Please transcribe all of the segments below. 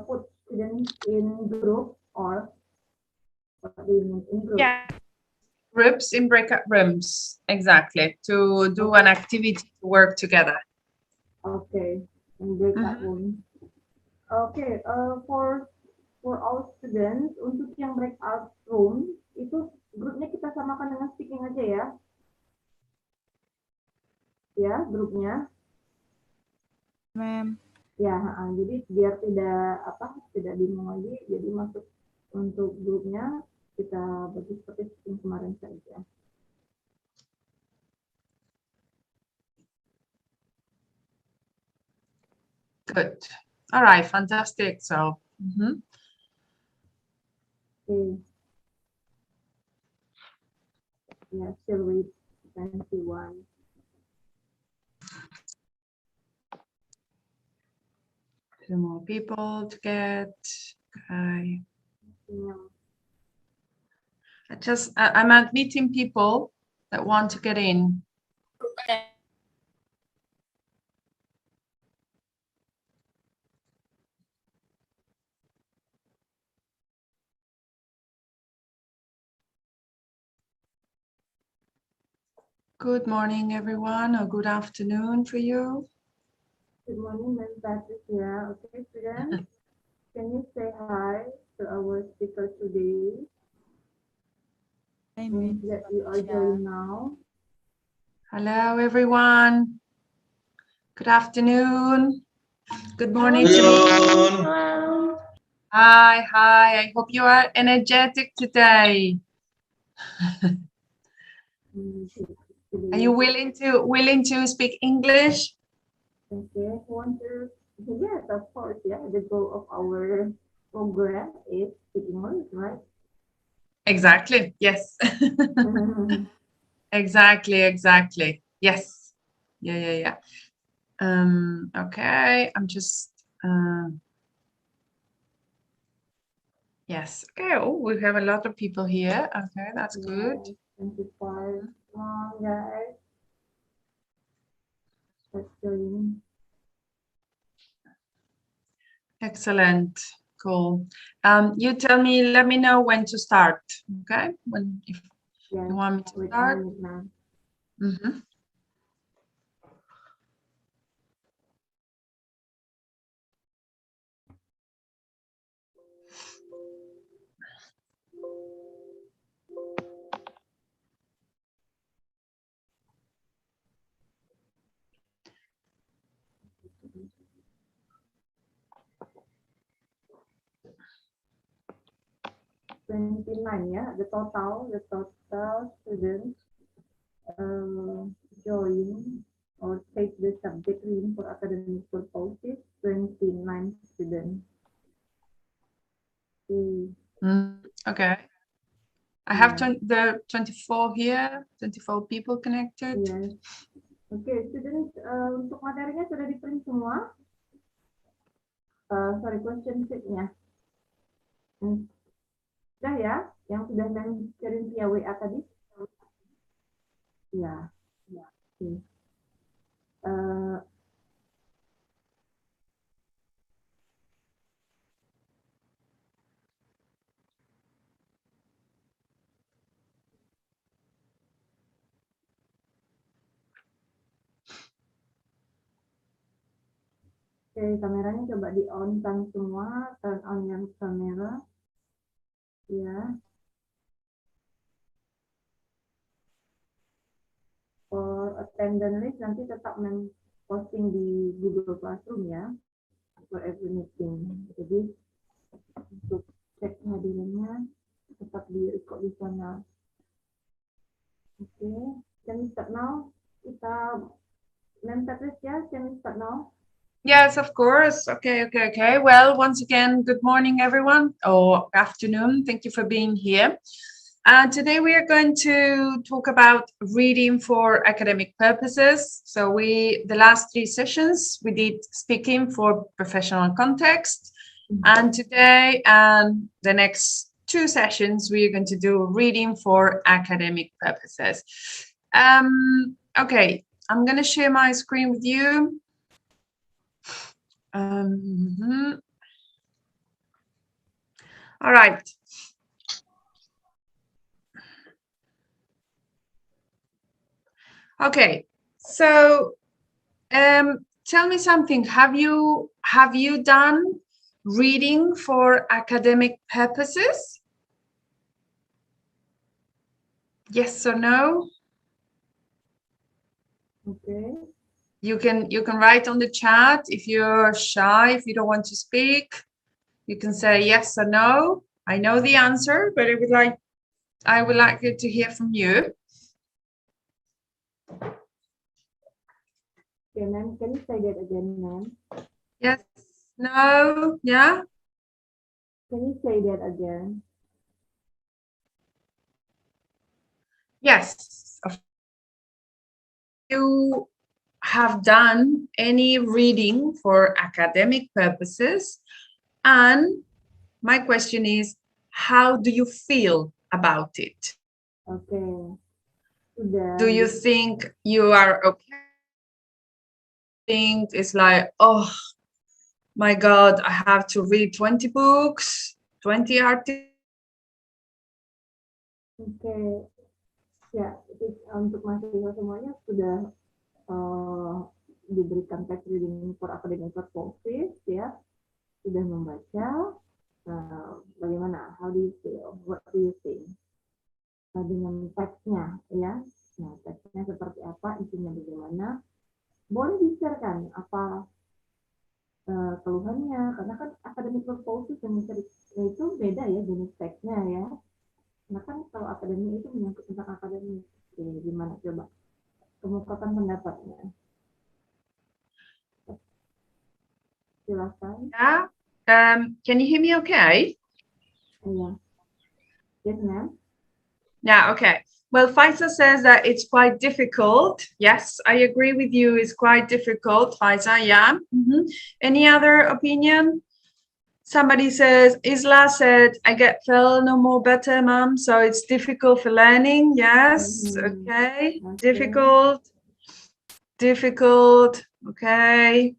put students in group, or what do you mean in group? Yeah. Groups in breakout rooms, exactly, to do an activity to work together. Okay, in breakout room. Okay, for all students, untuk yang breakout room, itu grupnya kita samakan dengan speaking aja ya. Ya, grupnya. Ma'am. Ya, jadi biar tidak bingung lagi, jadi masuk untuk grupnya kita bagi seperti yang kemarin saja. Good. All right, fantastic. So, Okay. Yeah, still with 21. two more people to get. Okay. Yeah. I'm admitting people that want to get in. Good morning, everyone, or good afternoon for you. Good morning, Ms. Patricia. Okay, students, can you say hi to our speaker today? Hi, Means Miss that you are Patricia. joining now. Hello, everyone. Good afternoon. Good morning to me. Hello. Hi. I hope you are energetic today. Are you willing to speak English? Okay, yes, of course, yeah. The goal of our program is speaking English, right? Exactly. Yes. Exactly. Yes. Yeah. Okay. I'm just. Yes. Okay. Oh, we have a lot of people here. Okay, that's good. 25. Come on, guys. Let's join. Excellent. Cool. You tell me. Let me know when to start. Okay. If Yes, you want me to wait a start. minute, ma'am. Yeah, the total students join or take the subject reading for academic purposes, 29 students. Okay. I have the 24 here, 24 people connected. Yes. Okay, students, untuk materinya sudah di-print semua? Sorry, question sheet-nya. Sudah ya? Yang sudah kirim via WA tadi? Ya. Okay. Oke, kameranya coba di-on kan semua, turn on yang kamera. Ya. For attendance list nanti tetap posting di Google Classroom ya, for every meeting. Jadi untuk cek hadirannya tetap di-record di sana. Oke, can we start now? Patricia, can we start now? Yes, of course. Okay. Well, once again, good morning, everyone, or afternoon. Thank you for being here. Today we are going to talk about reading for academic purposes. So the last 3 sessions, we did speaking for professional context. And today and the next 2 sessions, we are going to do reading for academic purposes. Okay, I'm going to share my screen with you. All right. Okay, so tell me something. Have you done reading for academic purposes? Yes or no? Okay. You can write on the chat if you're shy, if you don't want to speak. You can say yes or no. I know the answer, but I would like to hear from you. Okay, ma'am, can you say that again, ma'am? Yes, no, yeah. Can you say that again? Yes. You have done any reading for academic purposes, and my question is, how do you feel about it? Okay. Sudah. Do you think you are okay? Think it's like, oh my God, I have to read 20 books, 20 articles. Oke, ya untuk mahasiswa semuanya sudah diberikan text reading for academic purposes, ya sudah membaca. Bagaimana? How do you feel? What do you think? Dengan teksnya, ya. Nah, teksnya seperti apa? Isinya bagaimana? Boleh di-share-kan apa keluhannya? Karena kan academic purposes yang itu beda ya jenis teksnya ya. Nah kan kalau akademik itu menyangkut tentang akademik. Oke, gimana coba kemukakan pendapatnya? Silakan. Yeah. Can you hear me okay? Iya. Yes, ma'am. Yeah, okay. Well, Faisal says that it's quite difficult. Yes, I agree with you. It's quite difficult, Faisal, yeah. Any other opinion? Somebody says, Isla said, I felt no more better, mom. So it's difficult for learning. Yes, okay. Difficult. Okay.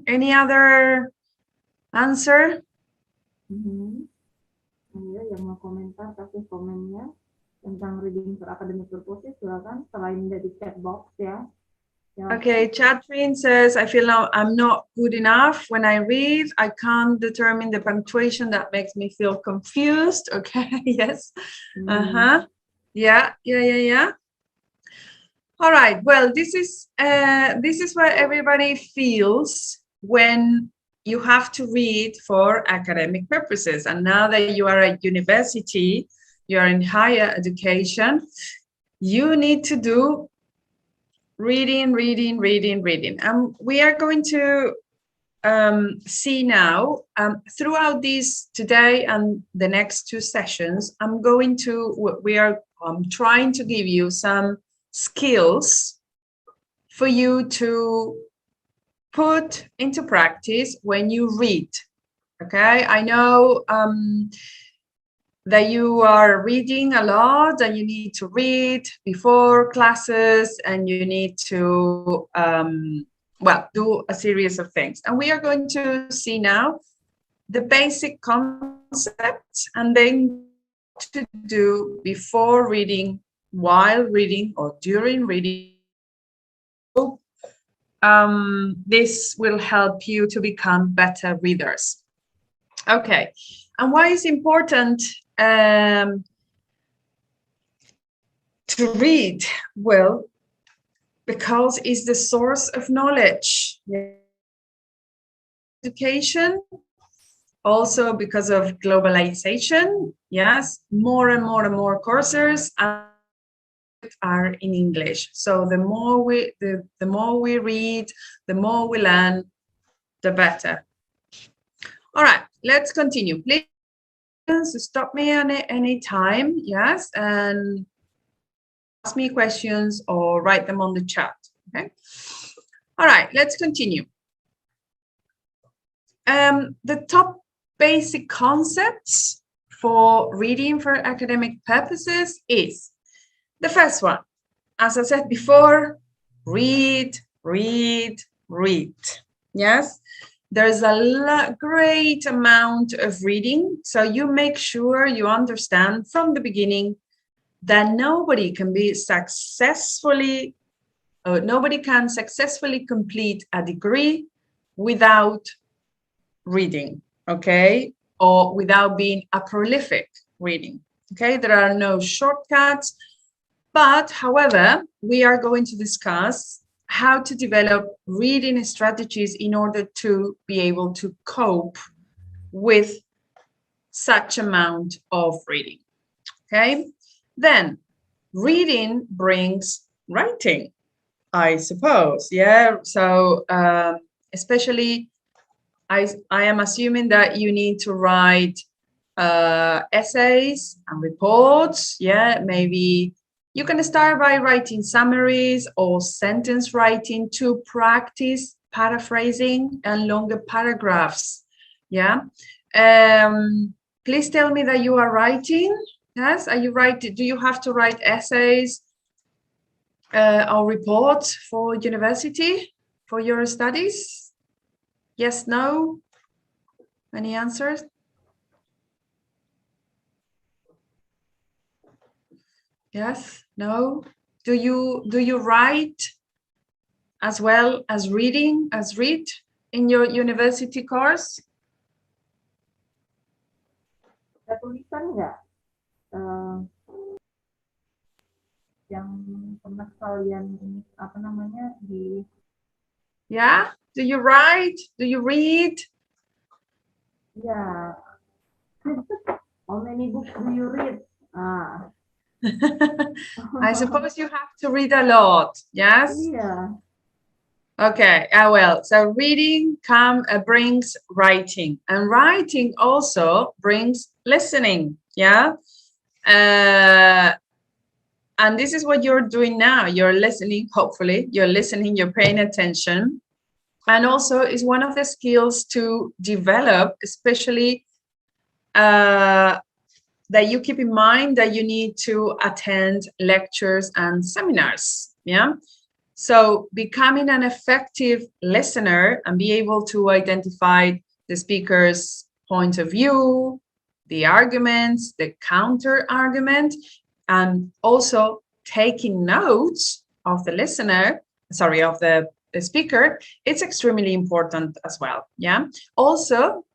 Any other answer? Ada yang mau komentar, kasih komennya tentang reading for academic purposes, silakan. Selain dari chat box ya. Okay, Catherine says, I feel now I'm not good enough when I read. I can't determine the punctuation. That makes me feel confused. Okay, yes. Yeah. All right. Well, this is what everybody feels when you have to read for academic purposes. And now that you are at university, you are in higher education, you need to do reading. We are going to see now throughout these today and the next two sessions, I'm trying to give you some skills for you to put into practice when you read. Okay, I know that you are reading a lot and you need to read before classes and you need to do a series of things. And we are going to see now the basic concepts and then to do before reading, while reading, or during reading. This will help you to become better readers. Okay, and why is important to read? Well, because it's the source of knowledge. Education, also because of globalization. Yes, more and more courses are in English. So the more we read, the more we learn, the better. All right, let's continue. Please stop me at any time, yes, and ask me questions or write them on the chat. Okay. All right, let's continue. The top basic concepts for reading for academic purposes is the first one. As I said before, read. Yes. there's a great amount of reading. So you make sure you understand from the beginning that nobody can successfully complete a degree without reading, okay? Or without being a prolific reading, okay? There are no shortcuts, but however, we are going to discuss how to develop reading strategies in order to be able to cope with such amount of reading, okay? Then reading brings writing, I suppose, yeah? So especially, I am assuming that you need to write essays and reports, yeah? Maybe you can start by writing summaries or sentence writing to practice paraphrasing and longer paragraphs, yeah? Please tell me that you are writing. Yes, are you writing? Do you have to write essays or reports for university, for your studies? Yes, no? Any answers? Yes, no? Do you write as well as read in your university course? Ada tulisan nggak? Yang pernah kalian apa namanya di Yeah, do you write? Do you read? ya how many books do you read? I suppose you have to read a lot, yes? Iya. Okay, well, so reading brings writing, and writing also brings listening, yeah? And this is what you're doing now. You're listening, hopefully. You're listening, you're paying attention. And also is one of the skills to develop, especially that you keep in mind that you need to attend lectures and seminars, yeah? So becoming an effective listener and be able to identify the speaker's point of view, the arguments, the counter argument, and also taking notes of the listener, sorry, of the speaker, it's extremely important as well, yeah? Also,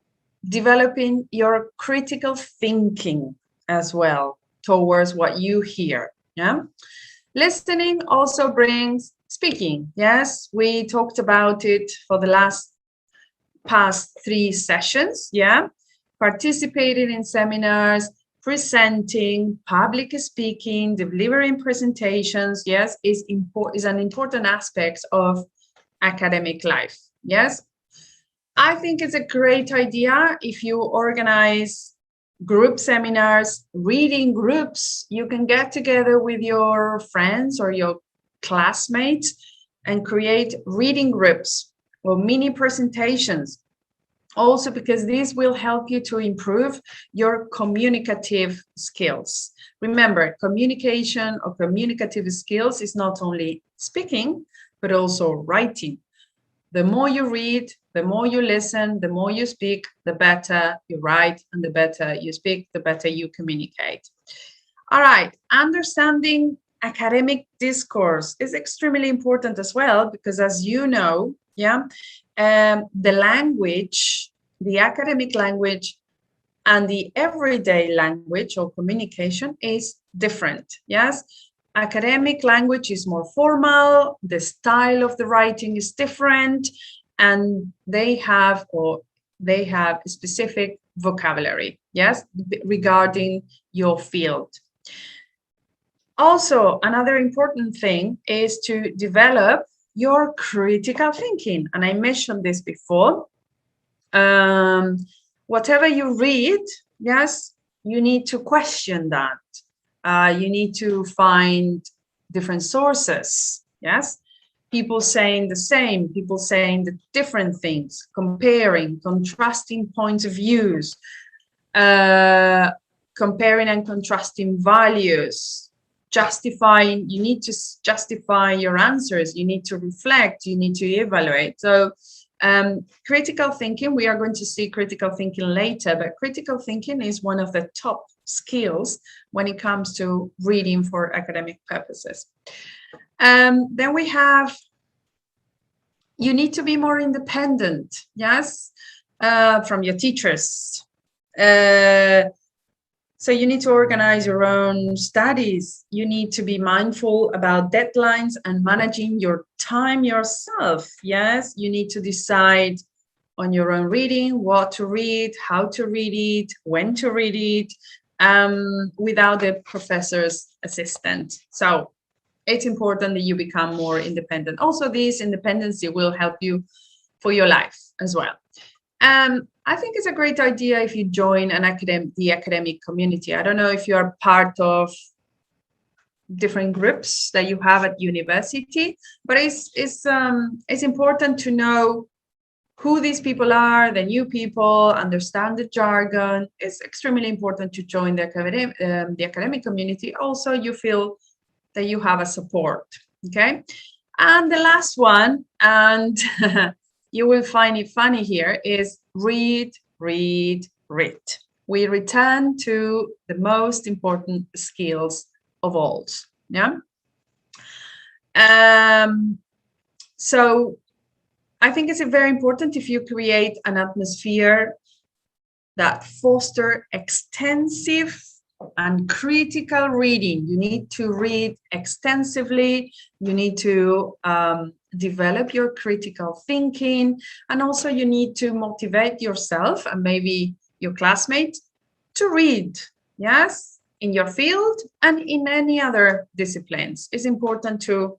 developing your critical thinking as well towards what you hear, yeah? Listening also brings speaking, yes? We talked about it for the past 3 sessions, yeah? Participating in seminars, presenting, public speaking, delivering presentations, yes, is an important aspect of academic life, yes? I think it's a great idea if you organize group seminars, reading groups. You can get together with your friends or your classmates and create reading groups or mini presentations. Also, because this will help you to improve your communicative skills. Remember, communication or communicative skills is not only speaking, but also writing. The more you read, the more you listen, the more you speak, the better you write, and the better you speak, the better you communicate. All right, understanding academic discourse is extremely important as well, because as you know, yeah, the language, the academic language and the everyday language or communication is different, yes? Academic language is more formal, the style of the writing is different, and they have specific vocabulary, yes, regarding your field. Also, another important thing is to develop your critical thinking, and I mentioned this before. Whatever you read, yes, you need to question that. You need to find different sources, yes? People saying the same, people saying the different things, comparing, contrasting points of views, comparing and contrasting values, justifying, you need to justify your answers, you need to reflect, you need to evaluate. So Critical thinking, we are going to see critical thinking later, but critical thinking is one of the top skills when it comes to reading for academic purposes. Then we have, you need to be more independent, yes, from your teachers. So you need to organize your own studies. You need to be mindful about deadlines and managing your time yourself. Yes, you need to decide on your own reading, what to read, how to read it, when to read it, without the professor's assistant. So it's important that you become more independent. Also, this independency will help you for your life as well. I think it's a great idea if you join the academic community. I don't know if you are part of different groups that you have at university, but it's important to know who these people are, the new people, understand the jargon. It's extremely important to join the academic community. Also, you feel that you have a support, okay? And the last one, and you will find it funny here, is read, read, read. We return to the most important skills of all, yeah? So I think it's very important if you create an atmosphere that foster extensive and critical reading. You need to read extensively. You need to develop your critical thinking, and also you need to motivate yourself and maybe your classmates to read, yes, in your field and in any other disciplines. It's important to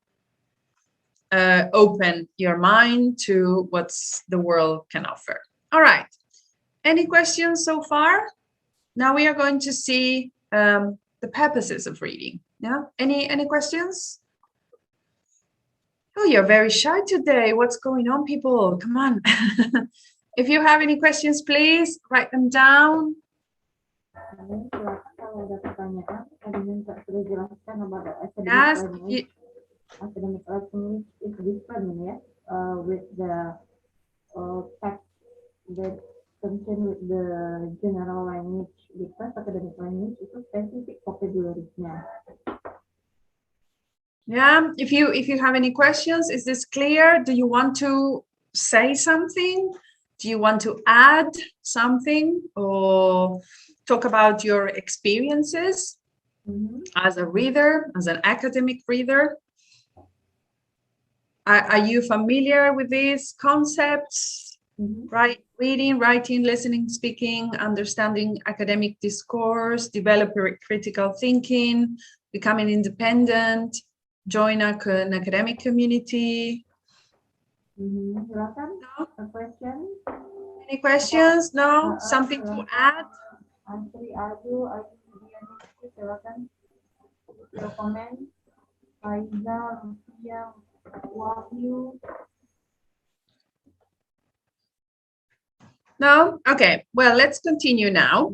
open your mind to what the world can offer. All right, any questions so far? Now we are going to see the purposes of reading. Yeah, any questions? Oh, you're very shy today. What's going on, people? Come on. If you have any questions, please write them down. Kalau ada pertanyaan, tadi sudah jelaskan about the Yes. academic language is different, yeah, with the text that concern with the general language, because academic language itu specific vocabulary-nya. Yeah, if you have any questions, is this clear? Do you want to say something? Do you want to add something or talk about your experiences as a reader, as an academic reader? Are you familiar with these concepts? Right? Reading, writing, listening, speaking, understanding academic discourse, develop critical thinking, becoming independent, join an academic community. Silakan, a question? Any questions? No? Something to add? Antri, Adu, silakan. Your comment. Faiza, Lucia, Wahyu. No? Okay. Well, let's continue now.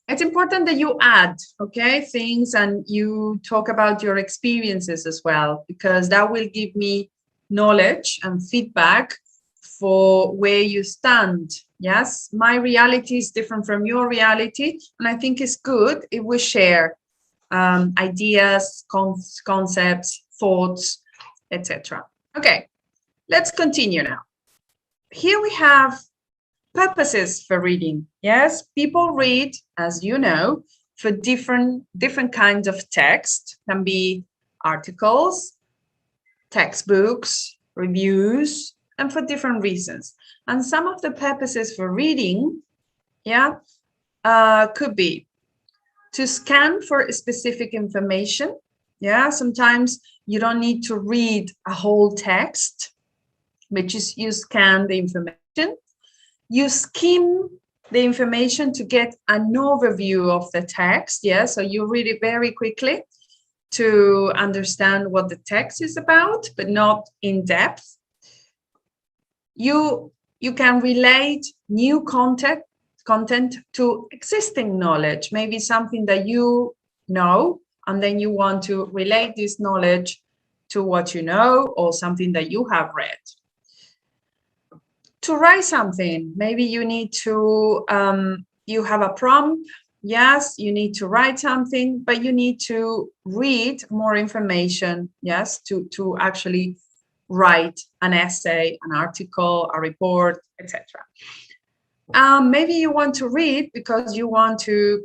It's important that you add, okay, things, and you talk about your experiences as well, because that will give me knowledge and feedback for where you stand. Yes, my reality is different from your reality, and I think it's good if we share ideas, concepts, thoughts, etc. Okay, let's continue now. Here we have purposes for reading. Yes, people read, as you know, for different kinds of text. Can be articles, textbooks, reviews, and for different reasons. And some of the purposes for reading, could be to scan for specific information. Yeah, sometimes you don't need to read a whole text, but you scan the information. You skim the information to get an overview of the text. Yeah, so you read it very quickly to understand what the text is about, but not in depth. You can relate new content to existing knowledge, maybe something that you know, and then you want to relate this knowledge to what you know or something that you have read. To write something, maybe you need to, you have a prompt. Yes, you need to write something, but you need to read more information, yes, to actually write an essay, an article, a report, etc. Maybe you want to read because you want to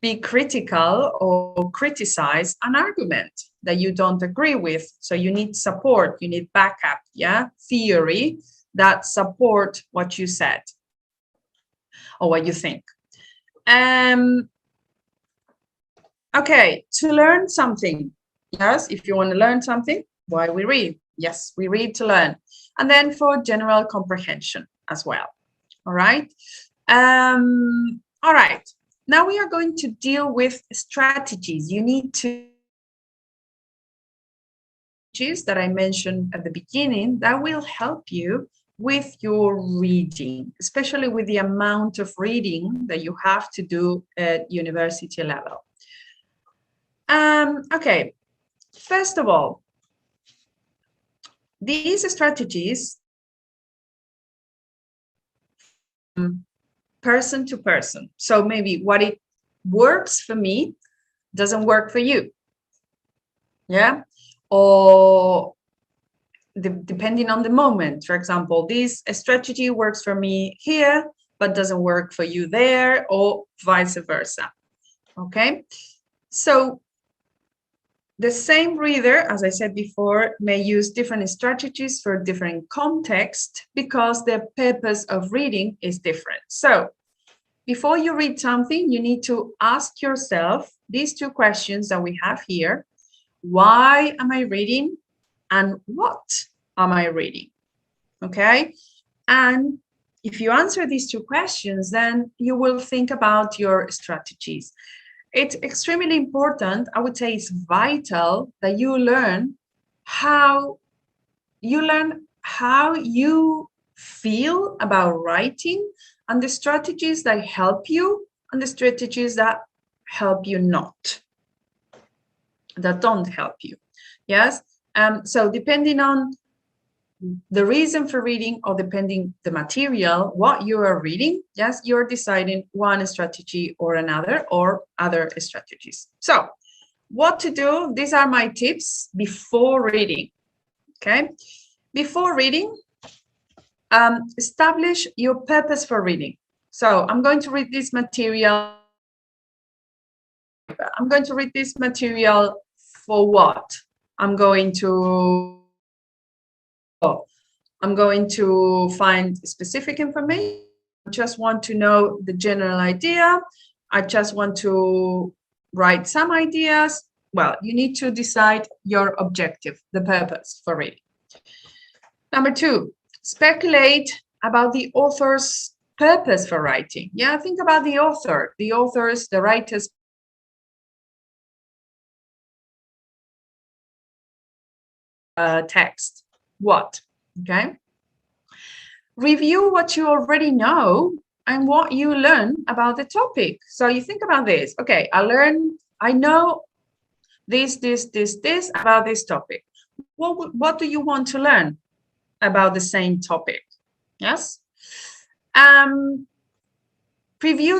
be critical or criticize an argument that you don't agree with. So you need support, you need backup, yeah, theory that support what you said or what you think. Okay, to learn something. Yes, if you want to learn something, why we read? Yes, we read to learn. And then for general comprehension as well. All right. All right. Now we are going to deal with strategies. You need to that I mentioned at the beginning that will help you with your reading, especially with the amount of reading that you have to do at university level. Okay, first of all, these strategies person to person. So maybe what it works for me doesn't work for you. Yeah, or depending on the moment. For example, this strategy works for me here, but doesn't work for you there, or vice versa. Okay, so the same reader, as I said before, may use different strategies for different contexts because the purpose of reading is different. So before you read something, you need to ask yourself these two questions that we have here. Why am I reading? And what am I reading? Okay. And if you answer these two questions, then you will think about your strategies. It's extremely important, I would say it's vital that you learn how you feel about writing and the strategies that help you and the strategies that help you not, that don't help you. Yes. So depending on the reason for reading or depending the material, what you are reading, yes, you're deciding one strategy or another or other strategies. So what to do, these are my tips before reading, okay? Before reading, establish your purpose for reading. So I'm going to read this material. I'm going to read this material for what? I'm going to find specific information. I just want to know the general idea. I just want to write some ideas. Well, you need to decide your objective, the purpose for reading. Number two, speculate about the author's purpose for writing. Yeah, think about the author, the writer's text. What? Okay. Review what you already know and what you learn about the topic. So you think about this. Okay, I know this about this topic. What do you want to learn about the same topic? Yes. Preview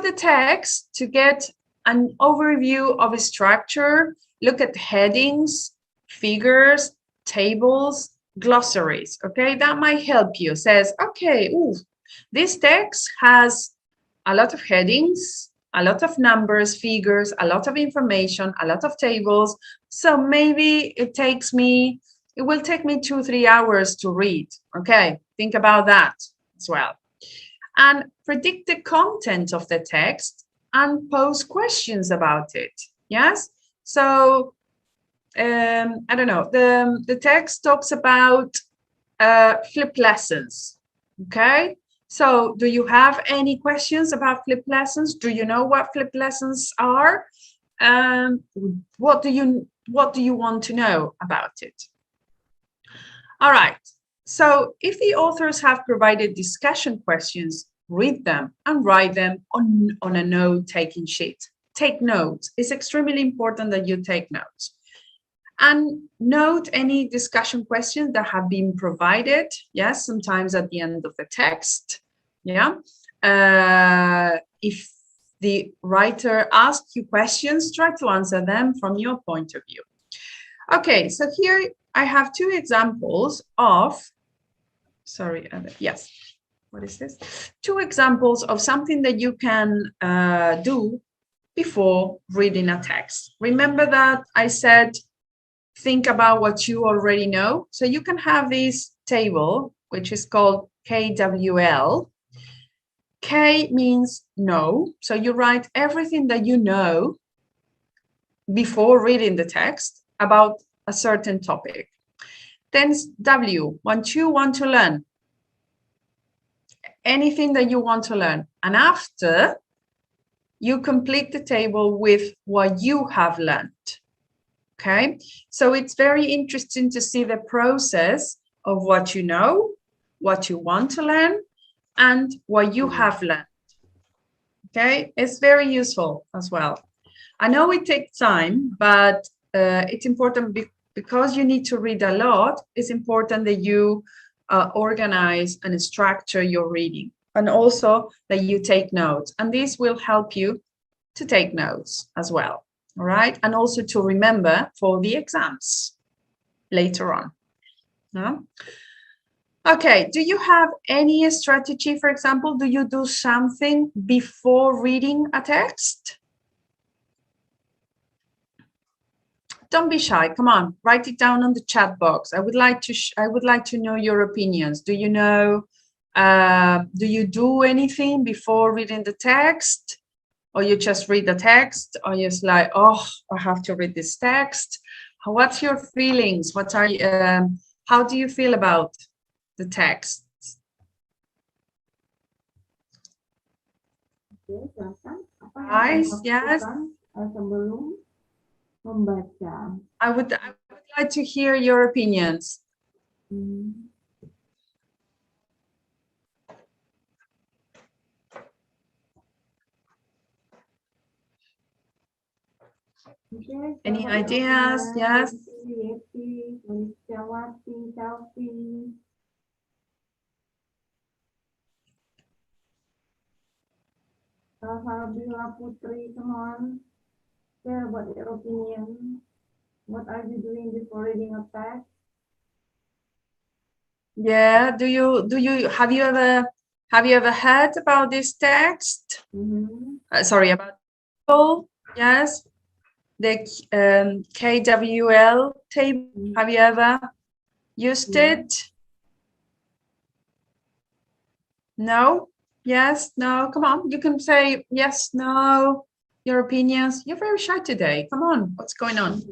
the text to get an overview of a structure. Look at headings, figures, tables, glossaries. Okay, that might help you. Says, okay, this text has a lot of headings, a lot of numbers, figures, a lot of information, a lot of tables. So maybe it will take me 2-3 hours to read. Okay, think about that as well. And predict the content of the text and pose questions about it. Yes, so I don't know, the text talks about flipped lessons. Okay, so do you have any questions about flipped lessons? Do you know what flipped lessons are? What do you want to know about it? All right, so if the authors have provided discussion questions, read them and write them on a note-taking sheet. Take notes. It's extremely important that you take notes. and note any discussion questions that have been provided. Yes, sometimes at the end of the text. Yeah. If the writer asks you questions, try to answer them from your point of view. Okay, so here I have two examples of, sorry, yes, what is this? Two examples of something that you can do before reading a text. Remember that I said, think about what you already know. So you can have this table, which is called KWL. K means know. So you write everything that you know before reading the text about a certain topic. Then W, what you want to learn. Anything that you want to learn. And after, you complete the table with what you have learned. Okay, so it's very interesting to see the process of what you know, what you want to learn, and what you have learned. Okay, it's very useful as well. I know it takes time, but it's important because you need to read a lot. It's important that you organize and structure your reading, and also that you take notes. And this will help you to take notes as well. All right, and also to remember for the exams later on. Yeah? Okay, do you have any strategy, for example? Do you do something before reading a text? Don't be shy. Come on, write it down on the chat box. I would like to know your opinions. Do you know? Do you do anything before reading the text? Or you just read the text, or you're just like, oh, I have to read this text. What's your feelings? How do you feel about the text? Oke, silakan. Apa yang Guys, kamu yes. lakukan sebelum membaca? I would like to hear your opinions. Okay, Any ideas? Yes. Yeti, Jawati, Calvi. Alhamdulillah, Putri, come on. Share about your opinion. What are you doing before reading a text? Yeah. Have you ever heard about this text? Sorry, about people. Yes. The KWL table. Have you ever used it? No? Yes? No? Come on. You can say yes, no, your opinions. You're very shy today. Come on. What's going on?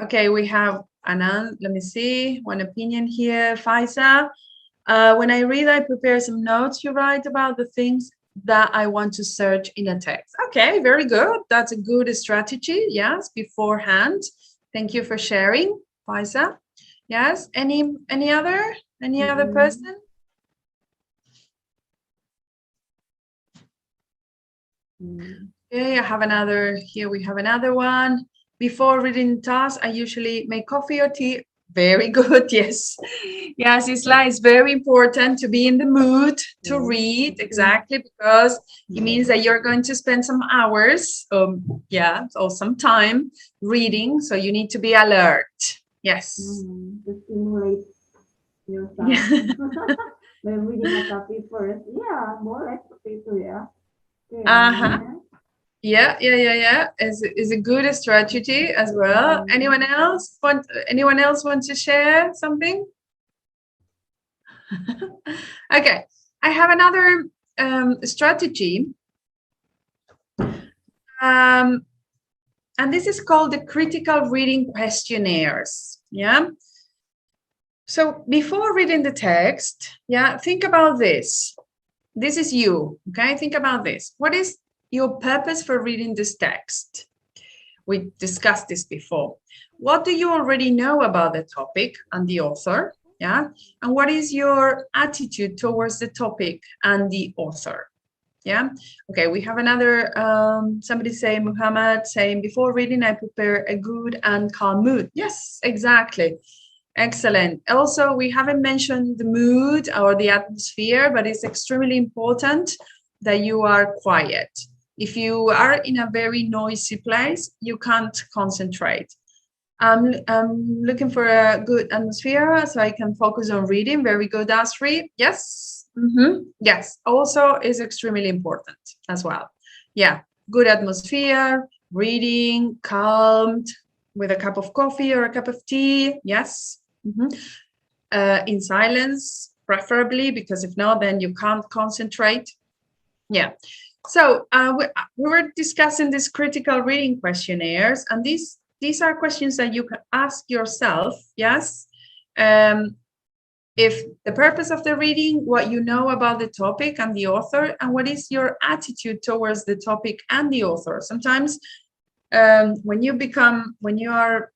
Okay, we have Anand. Let me see. One opinion here. Faisa. When I read, I prepare some notes. You write about the things that I want to search in a text. Okay, very good. That's a good strategy. Yes, beforehand. Thank you for sharing, Faisa. Yes. Any other person? Okay, I have another. Here we have another one. Before reading tasks, I usually make coffee or tea. Very good. Yes. Yes, Isla, it's very important to be in the mood to read. Exactly, because it means that you're going to spend some hours, or some time reading. So you need to be alert. Yes. To stimulate yourself. By reading a copy first. Yeah, boleh seperti itu ya. Okay, Yeah. Is a good strategy as well. Anyone else want to share something? Okay, I have another strategy, and this is called the critical reading questionnaires. Yeah. So before reading the text, think about this. This is you. Okay, think about this. What is your purpose for reading this text? We discussed this before. What do you already know about the topic and the author? Yeah. And what is your attitude towards the topic and the author? Yeah. Okay, we have another, somebody saying, Muhammad saying, before reading, I prepare a good and calm mood. Yes, exactly. Excellent. Also, we haven't mentioned the mood or the atmosphere, but it's extremely important that you are quiet. If you are in a very noisy place, you can't concentrate. I'm looking for a good atmosphere so I can focus on reading. Very good, Asri. Yes. Yes. Also is extremely important as well. Yeah. Good atmosphere, reading, calmed, with a cup of coffee or a cup of tea. Yes. In silence, preferably, because if not, then you can't concentrate. Yeah. So we were discussing these critical reading questionnaires, and these are questions that you can ask yourself. Yes. If the purpose of the reading, what you know about the topic and the author, and what is your attitude towards the topic and the author. Sometimes when you are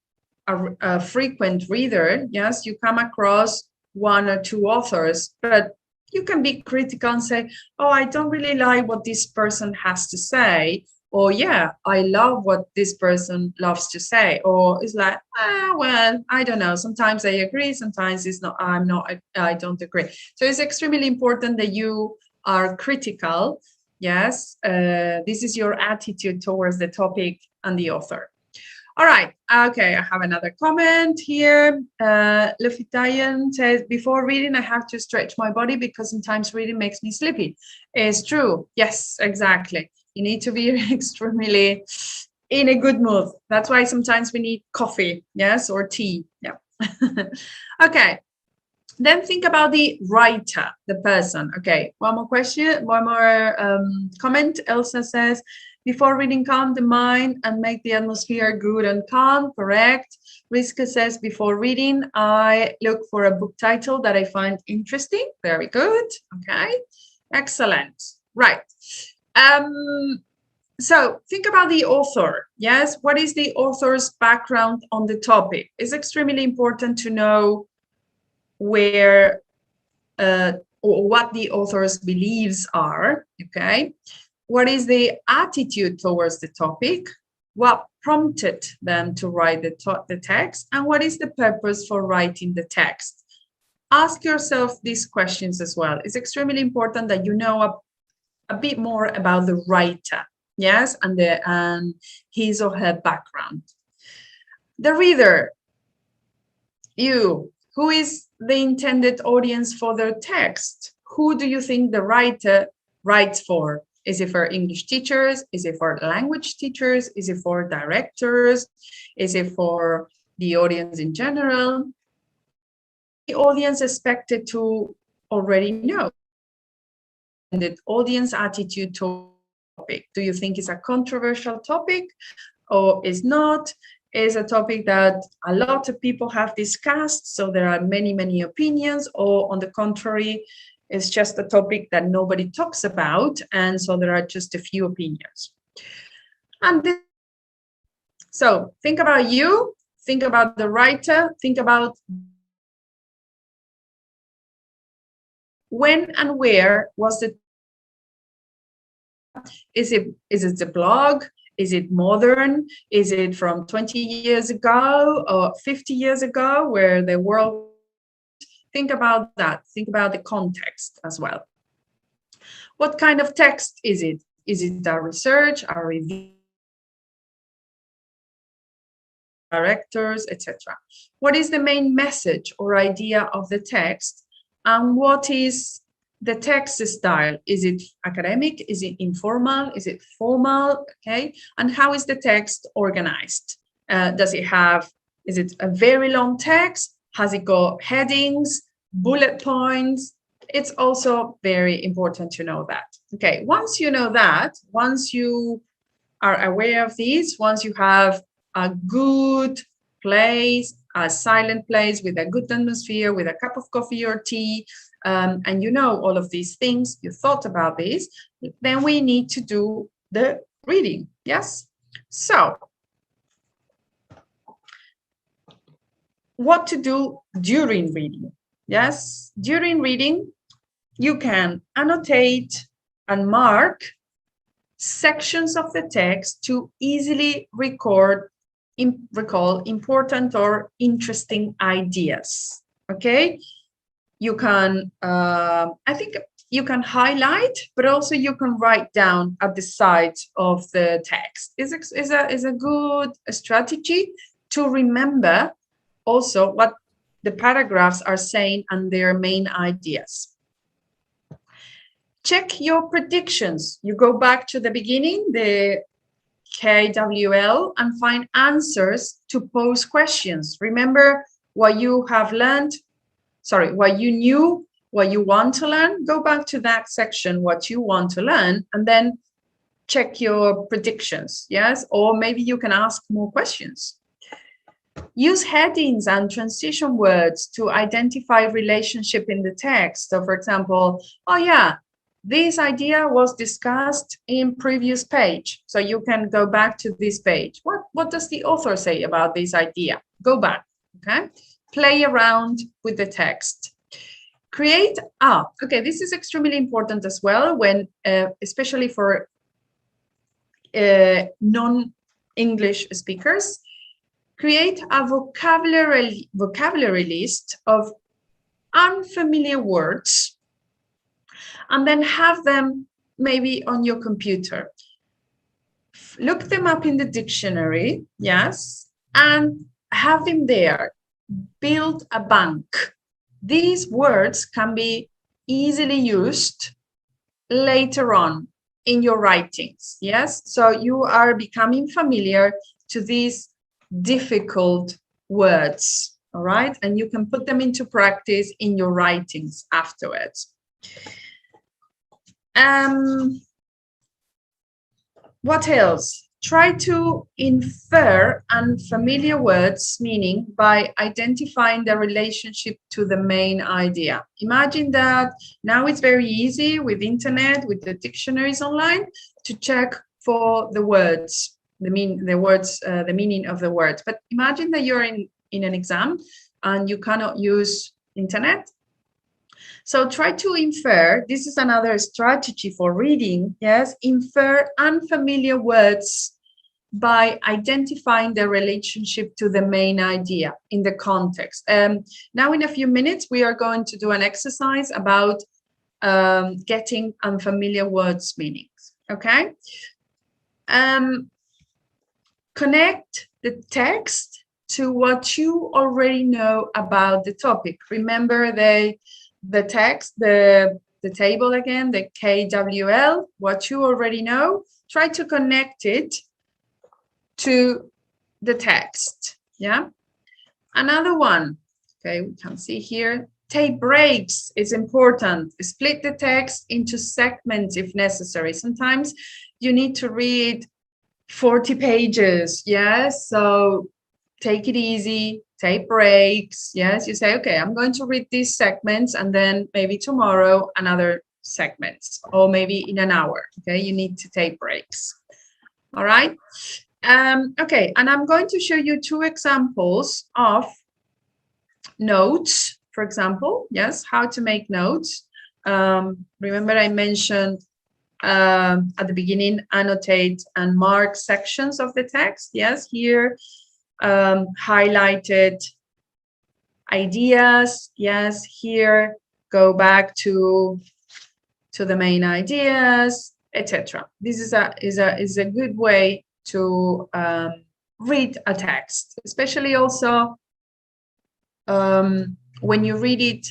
a frequent reader, yes, you come across one or two authors, but you can be critical and say, oh, I don't really like what this person has to say. Or yeah, I love what this person loves to say. Or it's like, well, I don't know. Sometimes I agree. Sometimes it's not. I don't agree. So it's extremely important that you are critical. Yes, this is your attitude towards the topic and the author. All right. Okay, I have another comment here. Lufitayan says, before reading, I have to stretch my body because sometimes reading makes me sleepy. It's true. Yes, exactly. You need to be extremely in a good mood. That's why sometimes we need coffee, yes, or tea. Yeah. Okay. Then think about the writer, the person. Okay, one more question, one more comment. Elsa says, before reading, calm the mind and make the atmosphere good and calm. Correct. Riska says, before reading, I look for a book title that I find interesting. Very good. Okay, excellent. Right. So think about the author. Yes, what is the author's background on the topic? It's extremely important to know where or what the author's beliefs are. Okay, what is the attitude towards the topic, what prompted them to write the text, and what is the purpose for writing the text. Ask yourself these questions as well. It's extremely important that you know a bit more about the writer, yes, and his or her background. The reader, you, who is the intended audience for the text? Who do you think the writer writes for? Is it for English teachers? Is it for language teachers? Is it for directors? Is it for the audience in general? The audience expected to already know. The audience attitude to the topic. Do you think it's a controversial topic or is not? Is a topic that a lot of people have discussed, so there are many, many opinions, or on the contrary, it's just a topic that nobody talks about, and so there are just a few opinions. And so think about you, think about the writer, think about when and where was the, is it the blog? Is it modern? Is it from 20 years ago or 50 years ago where the world? Think about that. Think about the context as well. What kind of text is it? Is it a research, a review, directors, etc.? What is the main message or idea of the text? And what is the text style? Is it academic? Is it informal? Is it formal? Okay. And how is the text organized? Does it have, is it a very long text? Has it got headings, bullet points? It's also very important to know that. Okay. Once you know that, once you are aware of these, once you have a good place, a silent place with a good atmosphere, with a cup of coffee or tea, and you know all of these things, you thought about this, then we need to do the reading. Yes. So what to do during reading? Yes, during reading, you can annotate and mark sections of the text to easily recall important or interesting ideas. Okay, you can, I think you can highlight, but also you can write down at the side of the text. Is a good strategy to remember also what the paragraphs are saying and their main ideas. Check your predictions. You go back to the beginning, the KWL, and find answers to pose questions. Remember what you have learned, what you knew, what you want to learn. Go back to that section, what you want to learn, and then check your predictions, yes? Or maybe you can ask more questions. Use headings and transition words to identify relationship in the text. So for example, oh yeah, this idea was discussed in previous page. So you can go back to this page. What does the author say about this idea? Go back, okay? Play around with the text. Create, okay, this is extremely important as well when, especially for non-English speakers. Create a vocabulary list of unfamiliar words and then have them maybe on your computer. Look them up in the dictionary, yes, and have them there. Build a bank. These words can be easily used later on in your writings, yes? So you are becoming familiar to these difficult words, all right? And you can put them into practice in your writings afterwards. What else? Try to infer unfamiliar words meaning by identifying the relationship to the main idea. Imagine that now it's very easy with internet, with the dictionaries online, to check for the words, the meaning of the words. But imagine that you're in an exam and you cannot use internet. So try to infer, this is another strategy for reading, yes, infer unfamiliar words by identifying the relationship to the main idea in the context. Now in a few minutes, we are going to do an exercise about getting unfamiliar words meanings, okay? Connect the text to what you already know about the topic. Remember the text, the table again, the KWL, what you already know. Try to connect it to the text, yeah? Another one, okay, we can see here, take breaks is important. Split the text into segments if necessary. Sometimes you need to read 40 pages, yes? So take it easy, take breaks, yes? You say, okay, I'm going to read these segments and then maybe tomorrow another segments, or maybe in an hour, okay? You need to take breaks, all right? Okay, and I'm going to show you two examples of notes, for example, yes, how to make notes. Remember I mentioned at the beginning, annotate and mark sections of the text. Yes, here highlighted ideas. Yes, here go back to the main ideas, etc. This is a good way to read a text, especially also when you read it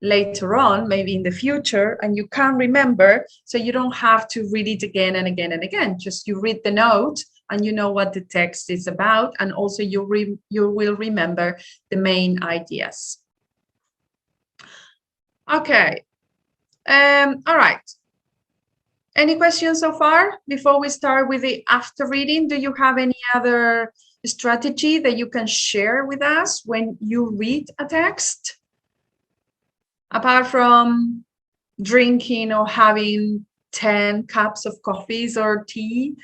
later on, maybe in the future, and you can't remember, so you don't have to read it again and again and again. Just you read the note and you know what the text is about, and also you will remember the main ideas. Okay, all right. Any questions so far before we start with the after reading? Do you have any other strategy that you can share with us when you read a text? Apart from drinking or having 10 cups of coffees or tea,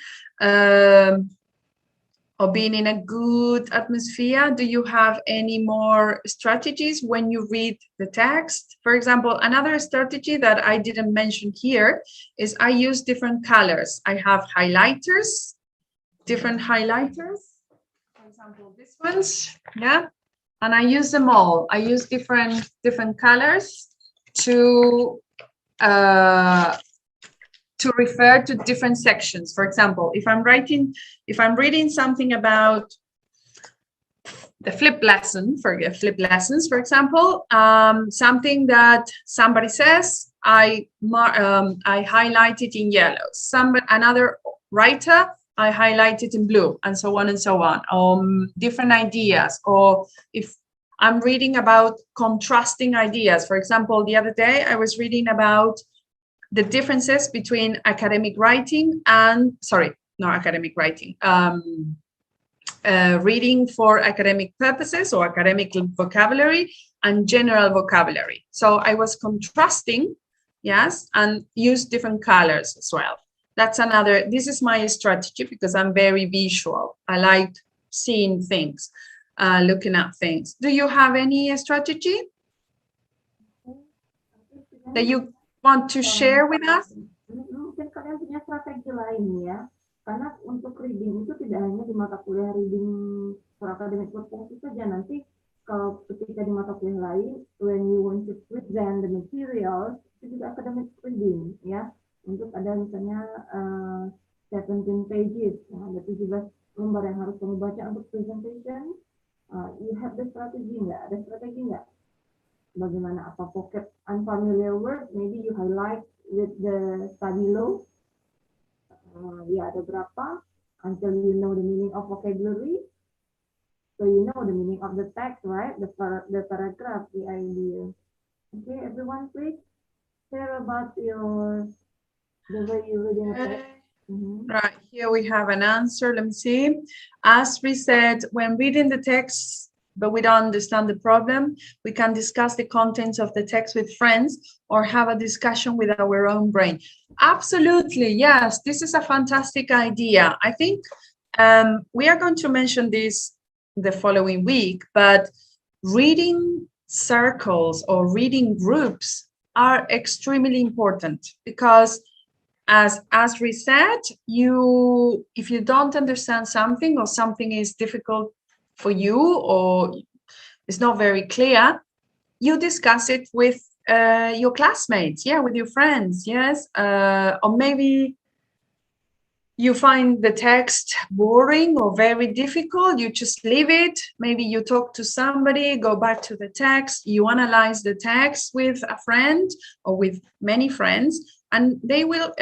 or being in a good atmosphere? Do you have any more strategies when you read the text? For example, another strategy that I didn't mention here is I use different colors. I have highlighters, different highlighters. For example, these ones, yeah, and I use them all. I use different colors to refer to different sections. For example, if I'm reading something about the flipped lessons, for example, something that somebody says, I highlight it in yellow. Another writer, I highlight it in blue, and so on and so on. Different ideas, or if I'm reading about contrasting ideas. For example, the other day I was reading about the differences between academic writing and, reading for academic purposes or academic vocabulary and general vocabulary. So I was contrasting, yes, and used different colors as well. That's another, this is my strategy because I'm very visual. I like seeing things, looking at things. Do you have any strategy that you want to share with us? Mungkin kalian punya strategi lain ya, karena untuk reading itu tidak hanya di mata kuliah reading for academic purposes saja. Nanti kalau ketika di mata kuliah lain, when you want to present the materials, itu juga academic reading ya. Untuk ada misalnya 17 pages, nah, ada 17 lembar yang harus kamu baca untuk presentation. You have the strategy nggak? Ada strategi nggak? Bagaimana, apa pocket unfamiliar word, maybe you highlight with the study law. Ya, ada berapa until you know the meaning of vocabulary, so you know the meaning of the text, right? The paragraph, the idea. Okay, everyone, please share about the way you reading a text. Right, here we have an answer. Let me see. As we said, when reading the text, but we don't understand the problem, we can discuss the contents of the text with friends or have a discussion with our own brain. Absolutely, yes, this is a fantastic idea. I think we are going to mention this the following week, but reading circles or reading groups are extremely important because as we said, if you don't understand something or something is difficult for you or it's not very clear, you discuss it with your classmates, yeah, with your friends, yes, or maybe you find the text boring or very difficult, you just leave it. Maybe you talk to somebody, go back to the text, you analyze the text with a friend or with many friends, and they will,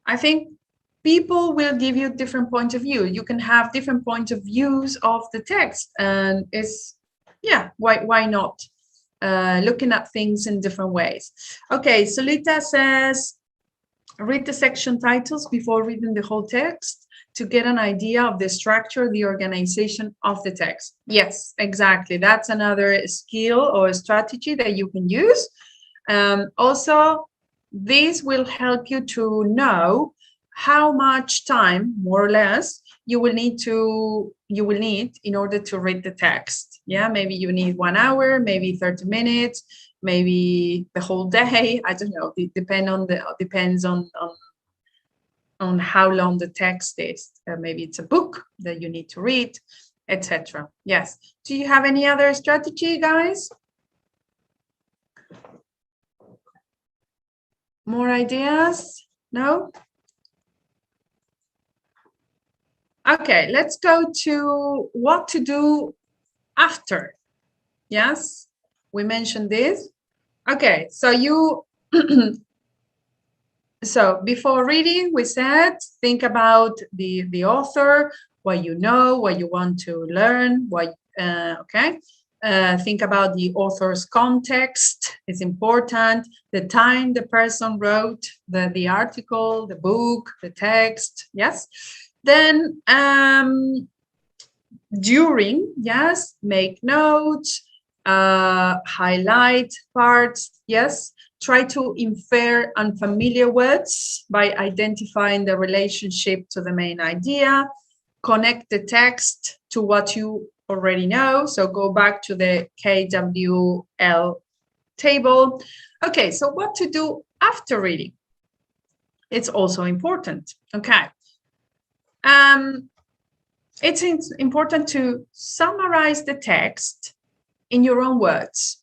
I think people will give you different points of view. You can have different points of views of the text, and it's, yeah, why not? Looking at things in different ways. Okay, Solita says, read the section titles before reading the whole text to get an idea of the structure, the organization of the text. Yes, exactly. That's another skill or strategy that you can use. Also, this will help you to know how much time, more or less, you will need in order to read the text. Yeah, maybe you need 1 hour, maybe 30 minutes, maybe the whole day. I don't know. It depends on how long the text is. Maybe it's a book that you need to read, etc. Yes. Do you have any other strategy, guys? More ideas? No? Okay, let's go to what to do after. Yes, we mentioned this. Okay, so so before reading, we said, think about the author, what you know, what you want to learn, okay. Think about the author's context. It's important. The time the person wrote the article, the book, the text. Yes. Then during, yes, make notes, highlight parts. Yes. Try to infer unfamiliar words by identifying the relationship to the main idea. connect the text to what you already know. So go back to the KWL table. Okay, so what to do after reading? It's also important. Okay. It's important to summarize the text in your own words.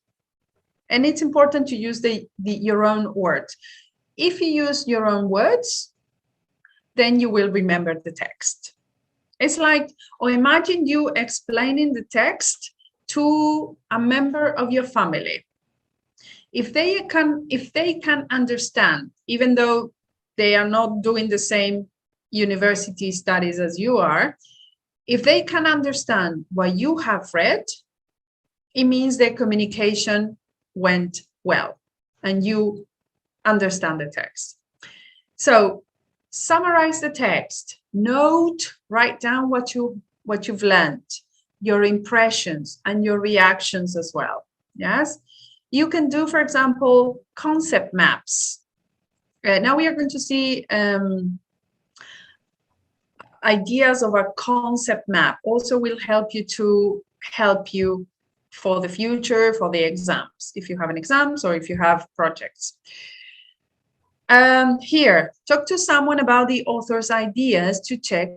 And it's important to use your own words. If you use your own words, then you will remember the text. It's like, or imagine you explaining the text to a member of your family. If they can understand, even though they are not doing the same university studies as you are, if they can understand what you have read, it means their communication went well and you understand the text. So summarize the text, note, write down what you've learned, your impressions and your reactions as well. Yes, you can do, for example, concept maps. Now we are going to see ideas of a concept map. Also will help you for the future, for the exams, if you have an exams or if you have projects. Here, talk to someone about the author's ideas to check.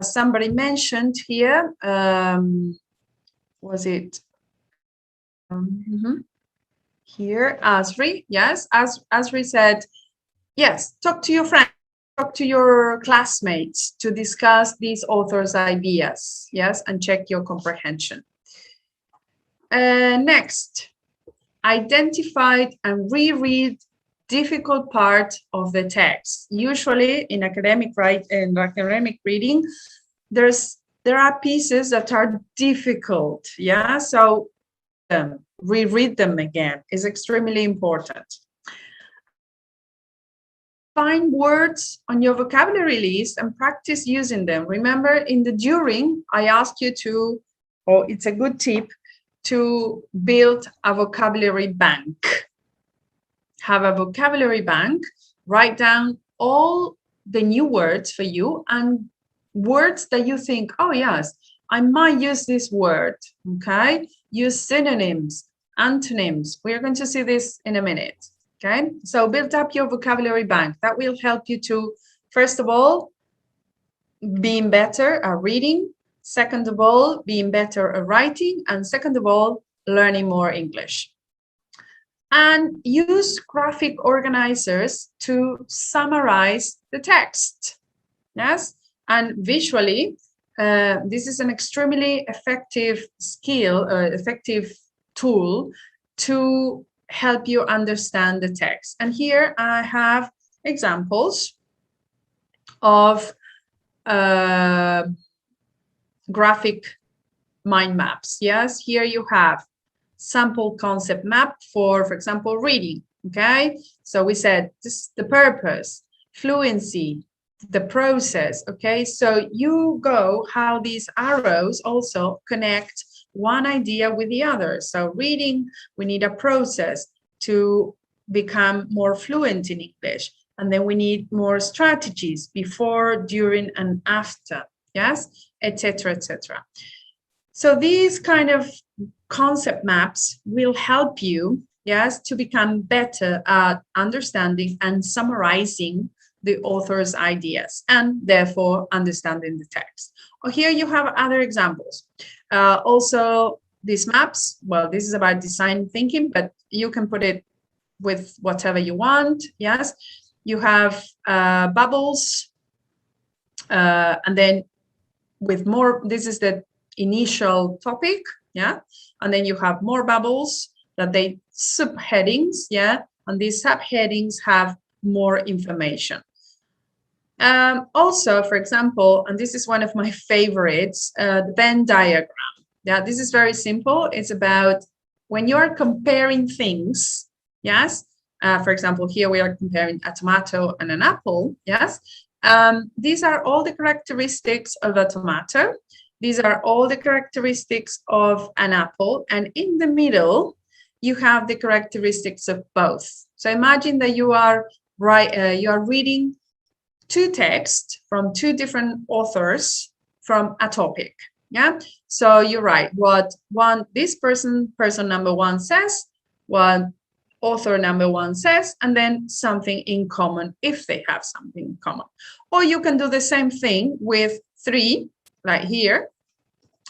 Somebody mentioned here, was it here, Asri? Yes, Asri said, yes, talk to your friends, talk to your classmates to discuss these author's ideas, yes, and check your comprehension. Next, identify and reread difficult part of the text. Usually in academic reading, there are pieces that are difficult, yeah, so reread them again is extremely important. Find words on your vocabulary list and practice using them. Remember, in the during, I asked you to, or it's a good tip, to build a vocabulary bank. Have a vocabulary bank, write down all the new words for you and words that you think, oh yes, I might use this word, okay? Use synonyms, antonyms. We're going to see this in a minute, okay? So build up your vocabulary bank. That will help you to, first of all, being better at reading. Second of all, being better at writing. And second of all, learning more English. And use graphic organizers to summarize the text. Yes, and visually, this is an extremely effective skill, effective tool to help you understand the text. And here I have examples of graphic mind maps. Yes, here you have sample concept map for example, reading. Okay, so we said this, the purpose, fluency, the process. Okay, so you go how these arrows also connect one idea with the other. So reading, we need a process to become more fluent in English, and then we need more strategies before, during, and after. Yes, etc., etc. So these kind of concept maps will help you, yes, to become better at understanding and summarizing the author's ideas and therefore understanding the text. Here you have other examples. Also, these maps, well, this is about design thinking, but you can put it with whatever you want. Yes, you have bubbles, and then with more, this is the initial topic, yeah, and then you have more bubbles that they subheadings, yeah, and these subheadings have more information. Also, for example, and this is one of my favorites, the Venn diagram. Yeah, this is very simple. It's about when you're comparing things, yes. For example, here we are comparing a tomato and an apple, yes. These are all the characteristics of a tomato. These are all the characteristics of an apple. And in the middle, you have the characteristics of both. So imagine that you are reading two texts from two different authors from a topic. Yeah, so you write what this person number one says, what author number one says, and then something in common if they have something in common. Or you can do the same thing with 3, like here,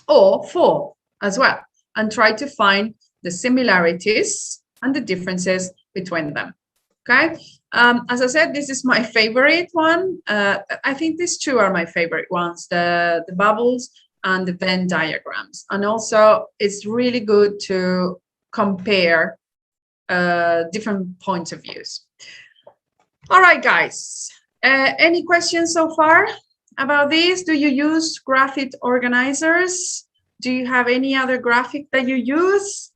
or 4 as well, and try to find the similarities and the differences between them. Okay, as I said, this is my favorite one. I think these two are my favorite ones, the bubbles and the Venn diagrams. And also it's really good to compare different points of views. All right, guys, any questions so far about this? Do you use graphic organizers? Do you have any other graphic that you use?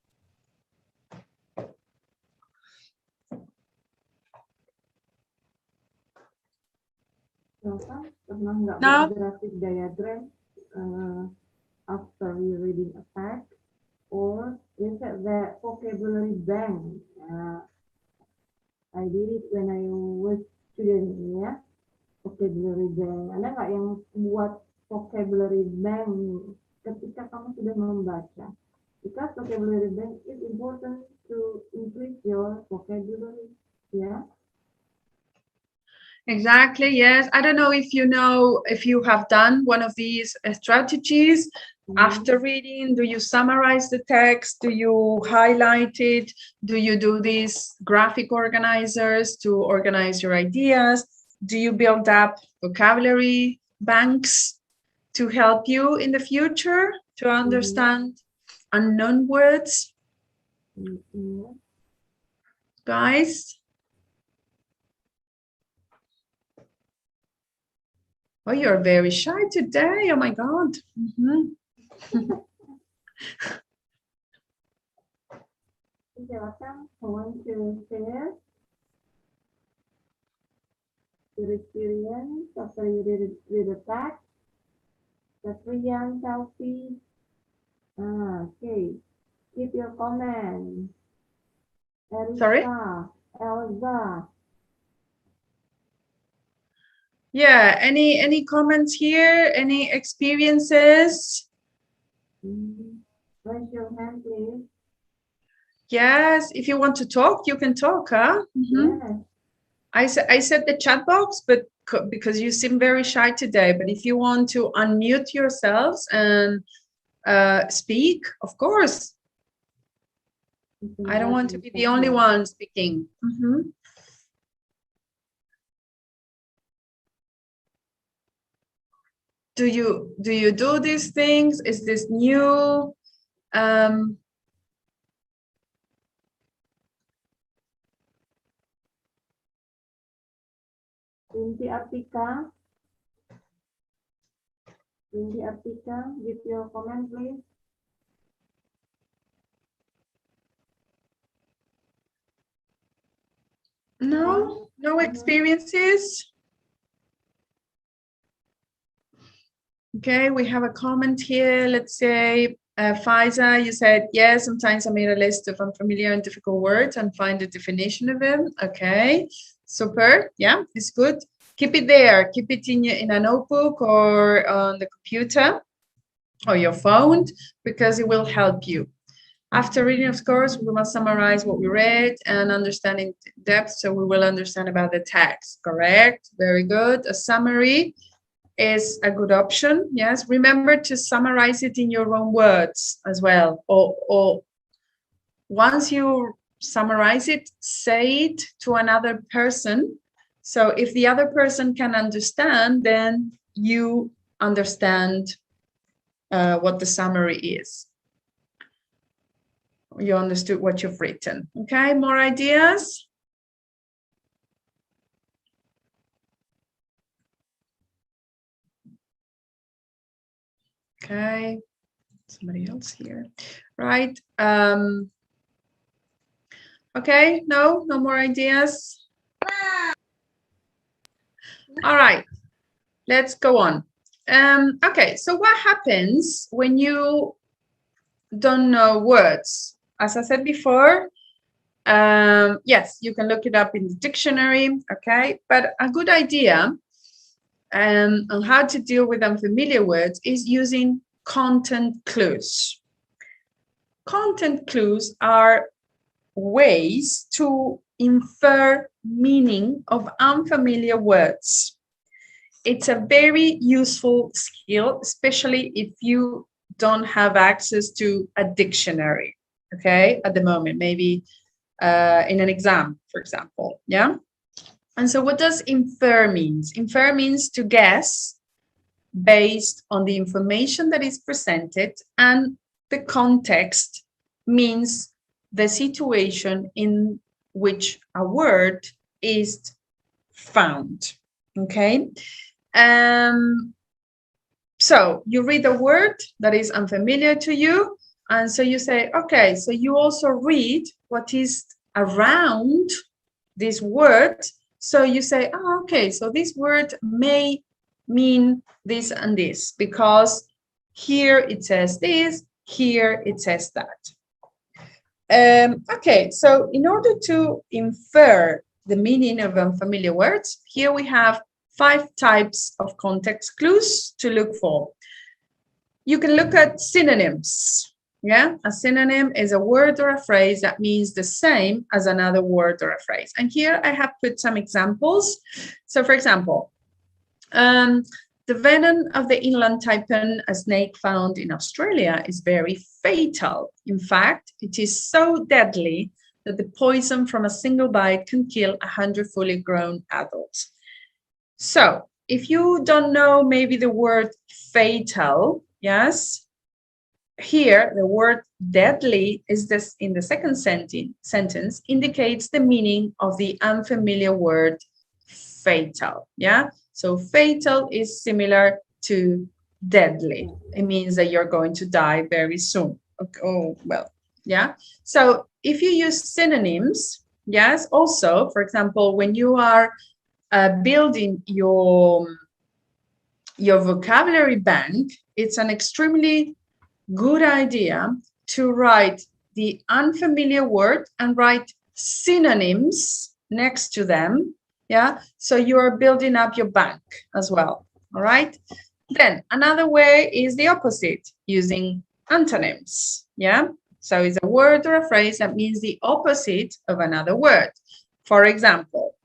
Pernah nggak No. buat graphic diagram after we reading a text, or is it the vocabulary bank? I did it when I was student, ya. Vocabulary bank. Ada nggak yang buat vocabulary bank ketika kamu sudah membaca? Because vocabulary bank is important to increase your vocabulary, ya. Exactly, yes. I don't know if you have done one of these strategies after reading. Do you summarize the text? Do you highlight it? Do you do these graphic organizers to organize your ideas? Do you build up vocabulary banks to help you in the future to understand unknown words? Guys? Oh, you're very shy today. Oh my God. Silakan, I want to share your experience after you read the text. Patricia, Selfie. Okay. Keep your comment. Sorry? Elza. Yeah, any comments here? Any experiences? Raise your hand, please. Yes, if you want to talk, you can talk, huh? Yes. I said the chat box, but because you seem very shy today, but if you want to unmute yourselves and speak, of course. I don't want to be the only one speaking. Do you do these things? Is this new? Windy Artika, give your comment, please. No experiences. Okay, we have a comment here. Let's say, Faiza, you said, yes, sometimes I made a list of unfamiliar and difficult words and find the definition of them. Okay, super. Yeah, it's good. Keep it there. Keep it in a notebook or on the computer or your phone, because it will help you. After reading, of course, we must summarize what we read and understand in depth, so we will understand about the text. Correct? Very good. A summary is a good option. Yes, remember to summarize it in your own words as well, or once you summarize it, say it to another person, so if the other person can understand, then you understand what the summary is. You understood what you've written. Okay, more ideas? Okay, somebody else here, right? Okay, no more ideas. All right, let's go on. Okay, so what happens when you don't know words? As I said before, yes, you can look it up in the dictionary, okay, but a good idea on how to deal with unfamiliar words is using content clues. Content clues are ways to infer meaning of unfamiliar words. It's a very useful skill, especially if you don't have access to a dictionary, okay, at the moment, maybe in an exam, for example, yeah? And so what does infer means? Infer means to guess based on the information that is presented, and the context means the situation in which a word is found, okay? So you read a word that is unfamiliar to you, and so you say, okay, so you also read what is around this word. So you say, oh, okay, so this word may mean this and this, because here it says this, here it says that. Okay, so in order to infer the meaning of unfamiliar words, here we have 5 types of context clues to look for. You can look at synonyms. Yeah, a synonym is a word or a phrase that means the same as another word or a phrase. And here I have put some examples. So for example, the venom of the inland taipan, a snake found in Australia, is very fatal. In fact, it is so deadly that the poison from a single bite can kill 100 fully grown adults. So if you don't know maybe the word fatal, yes, here the word deadly is this in the second sentence indicates the meaning of the unfamiliar word fatal. Yeah, so fatal is similar to deadly. It means that you're going to die very soon. Okay. Oh, well, yeah. So if you use synonyms, yes, also, for example, when you are building your vocabulary bank, it's an extremely good idea to write the unfamiliar word and write synonyms next to them. Yeah, so you are building up your bank as well. All right. Then another way is the opposite, using antonyms. Yeah, so it's a word or a phrase that means the opposite of another word. For example,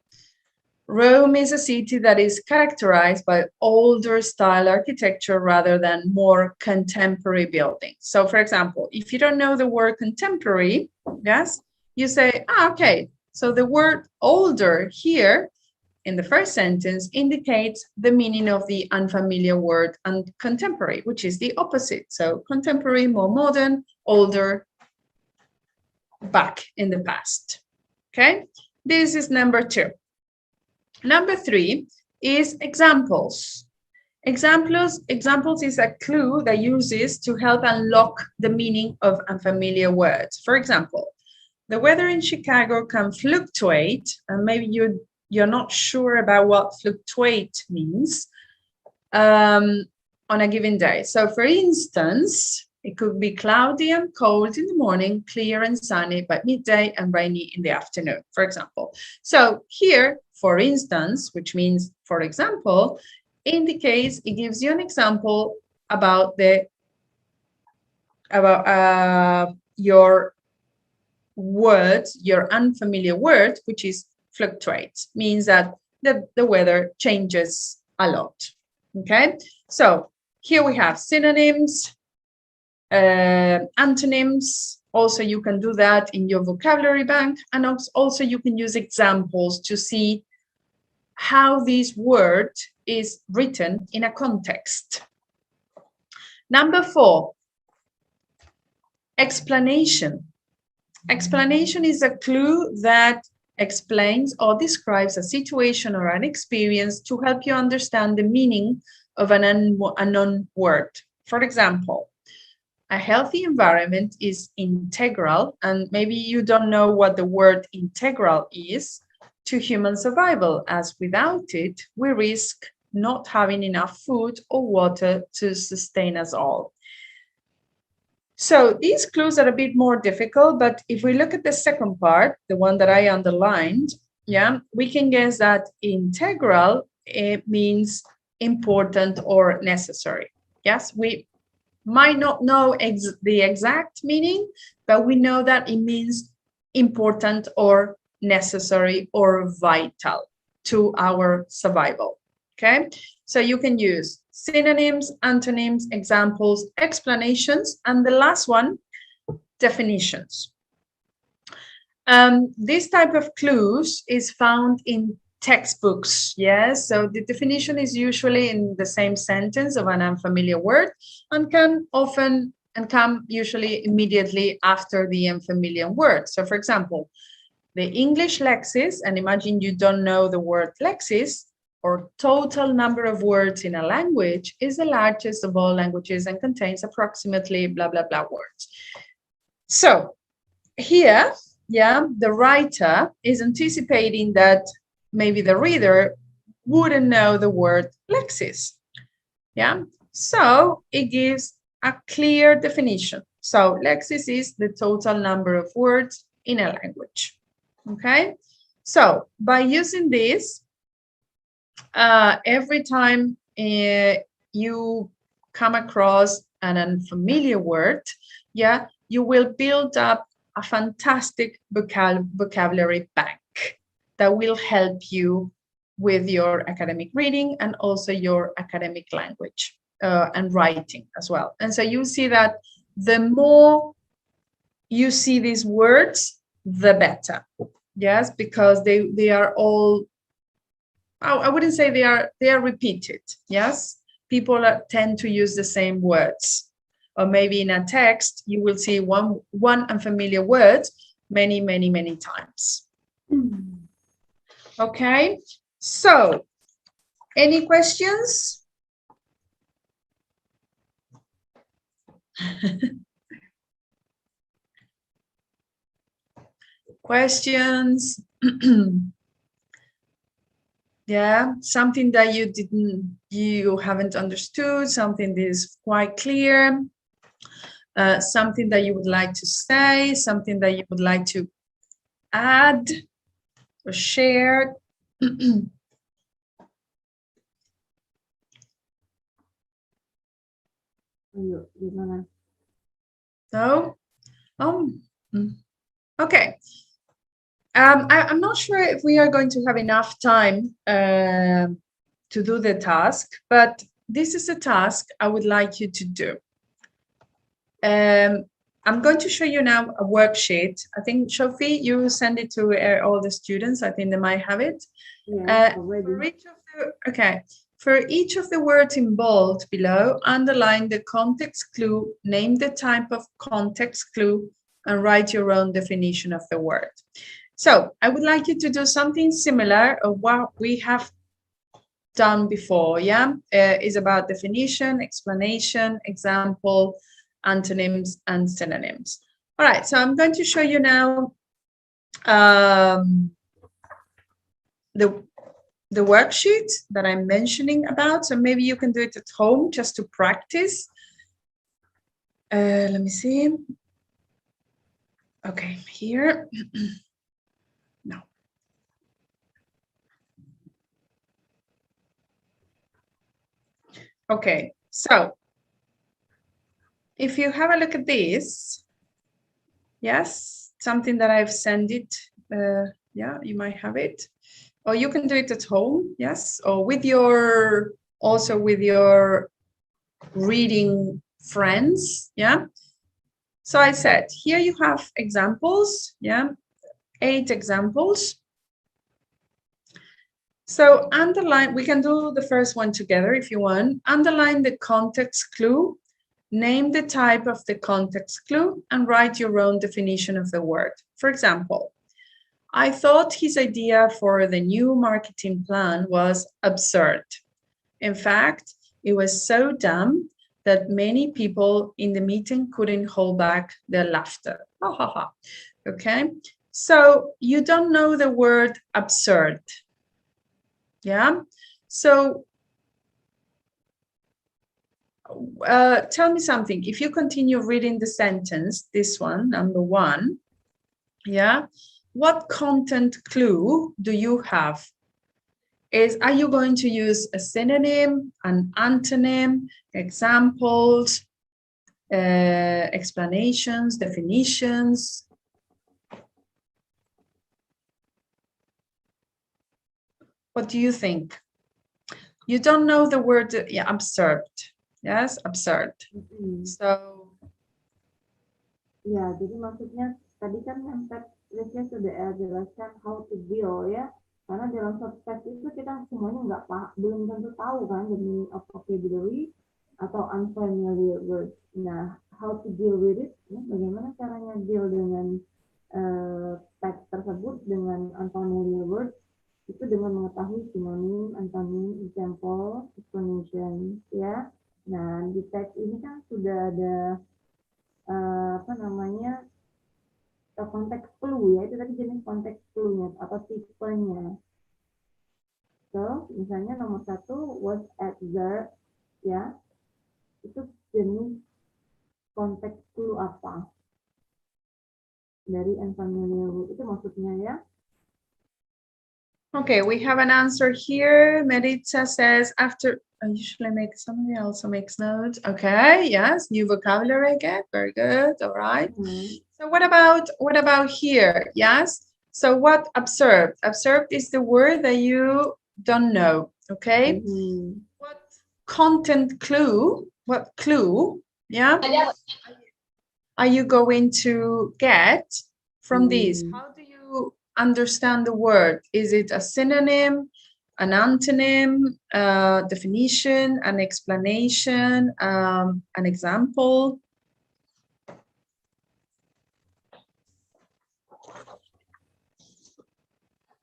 Rome is a city that is characterized by older style architecture rather than more contemporary buildings. So for example, if you don't know the word contemporary, yes, you say, okay, so the word older here in the first sentence indicates the meaning of the unfamiliar word and contemporary, which is the opposite. So contemporary, more modern, older, back in the past. Okay, this is number 2. Number 3 is examples. Examples is a clue that uses to help unlock the meaning of unfamiliar words. For example, the weather in Chicago can fluctuate, and maybe you're not sure about what fluctuate means on a given day. So for instance, it could be cloudy and cold in the morning, clear and sunny by midday, and rainy in the afternoon, for example. So here, for instance, which means for example, indicates, it gives you an example about your words, your unfamiliar word, which is fluctuates, means that the weather changes a lot. Okay, so here we have synonyms, antonyms. Also, you can do that in your vocabulary bank, and also you can use examples to see how this word is written in a context. Number 4, explanation. Explanation is a clue that explains or describes a situation or an experience to help you understand the meaning of an unknown word. For example, a healthy environment is integral, and maybe you don't know what the word integral is, to human survival, as without it, we risk not having enough food or water to sustain us all. So these clues are a bit more difficult, but if we look at the second part, the one that I underlined, yeah, we can guess that integral, it means important, or necessary. Yes, we might not know the exact meaning, but we know that it means important or necessary or vital to our survival. Okay, so you can use synonyms, antonyms, examples, explanations, and the last one, definitions. This type of clues is found in textbooks. Yes, so the definition is usually in the same sentence of an unfamiliar word and can often come usually immediately after the unfamiliar word. So for example, the English lexis, and imagine you don't know the word lexis, or total number of words in a language, is the largest of all languages and contains approximately blah, blah, blah words. So here, yeah, the writer is anticipating that maybe the reader wouldn't know the word lexis. Yeah, so it gives a clear definition. So lexis is the total number of words in a language. Okay, so by using this, every time you come across an unfamiliar word, yeah, you will build up a fantastic vocabulary bank that will help you with your academic reading and also your academic language and writing as well. And so you see that the more you see these words, the better. Yes, because they are all, I wouldn't say they are repeated. Yes, people tend to use the same words, or maybe in a text you will see one unfamiliar word many times. Okay, so any questions? Questions? Yeah, something that you haven't understood, something that is quite clear, something that you would like to say, something that you would like to add or share. No? Okay. I'm not sure if we are going to have enough time to do the task, but this is a task I would like you to do. I'm going to show you now a worksheet. I think, Sophie, you send it to all the students. I think they might have it. Yeah, For each of the words in bold below, underline the context clue, name the type of context clue, and write your own definition of the word. So I would like you to do something similar of what we have done before, yeah? Is about definition, explanation, example, antonyms, and synonyms. All right, so I'm going to show you now the worksheet that I'm mentioning about. So maybe you can do it at home just to practice. Let me see. Okay, here. No. Okay, so if you have a look at this, yes, something that I've sent it, yeah, you might have it. Or you can do it at home, yes, or with your, also with your reading friends, yeah. So I said, here you have examples, yeah, 8 examples. So underline, we can do the first one together if you want. Underline the context clue, name the type of the context clue, and write your own definition of the word. For example, I thought his idea for the new marketing plan was absurd. In fact, it was so dumb that many people in the meeting couldn't hold back their laughter. Ha ha ha. Okay, so you don't know the word absurd. Yeah, so tell me something. If you continue reading the sentence, this one, number 1, yeah, what content clue do you have? is, are you going to use a synonym, an antonym, examples, explanations, definitions? What do you think? You don't know the word, yeah, absurd. Yes, absurd. So, ya, jadi maksudnya tadi kan yang Patricia sudah jelaskan how to deal ya, karena dalam satu teks itu kita semuanya belum tentu tahu kan demi vocabulary atau unfamiliar words. Nah, how to deal with it, ya, bagaimana caranya deal dengan teks tersebut dengan unfamiliar words, itu dengan mengetahui sinonim, antonim, example, explanation, ya. Nah, di teks ini kan sudah ada konteks clue ya, itu tadi jenis konteks clue-nya atau tipenya. So, misalnya nomor 1 was observed ya, itu jenis konteks clue apa dari unfamiliar word, itu maksudnya ya. okay, we have an answer here. Meritza says, after, I usually make, somebody also makes notes. Okay, yes, new vocabulary again. Very good, all right. So what about here? Yes, so what observed? Observed is the word that you don't know, okay? What content clue, what clue, yeah, are you going to get from this? How do you understand the word? Is it a synonym, an antonym, definition, an explanation, an example?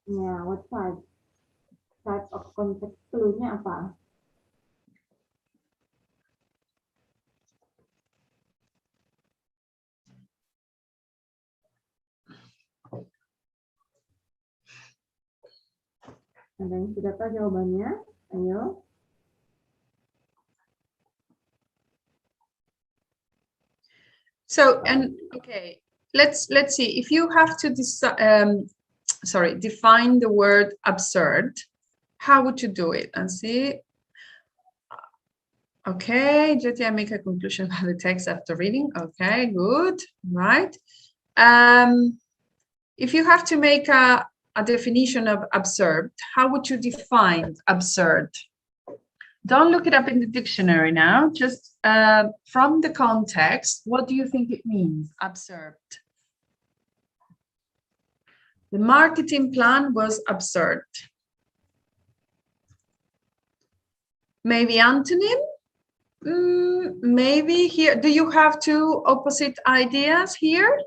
Ya, what type of context clue-nya apa? Ada yang sudah tahu jawabannya? Ayo. So, and okay, let's see. If you have to define the word absurd, how would you do it? And see. Okay, Jyoti, I make a conclusion about the text after reading. Okay, good, right. If you have to make a definition of absurd, how would you define absurd? Don't look it up in the dictionary now, just from the context, what do you think it means, absurd? The marketing plan was absurd. Maybe antonym? Maybe here. Do you have two opposite ideas here?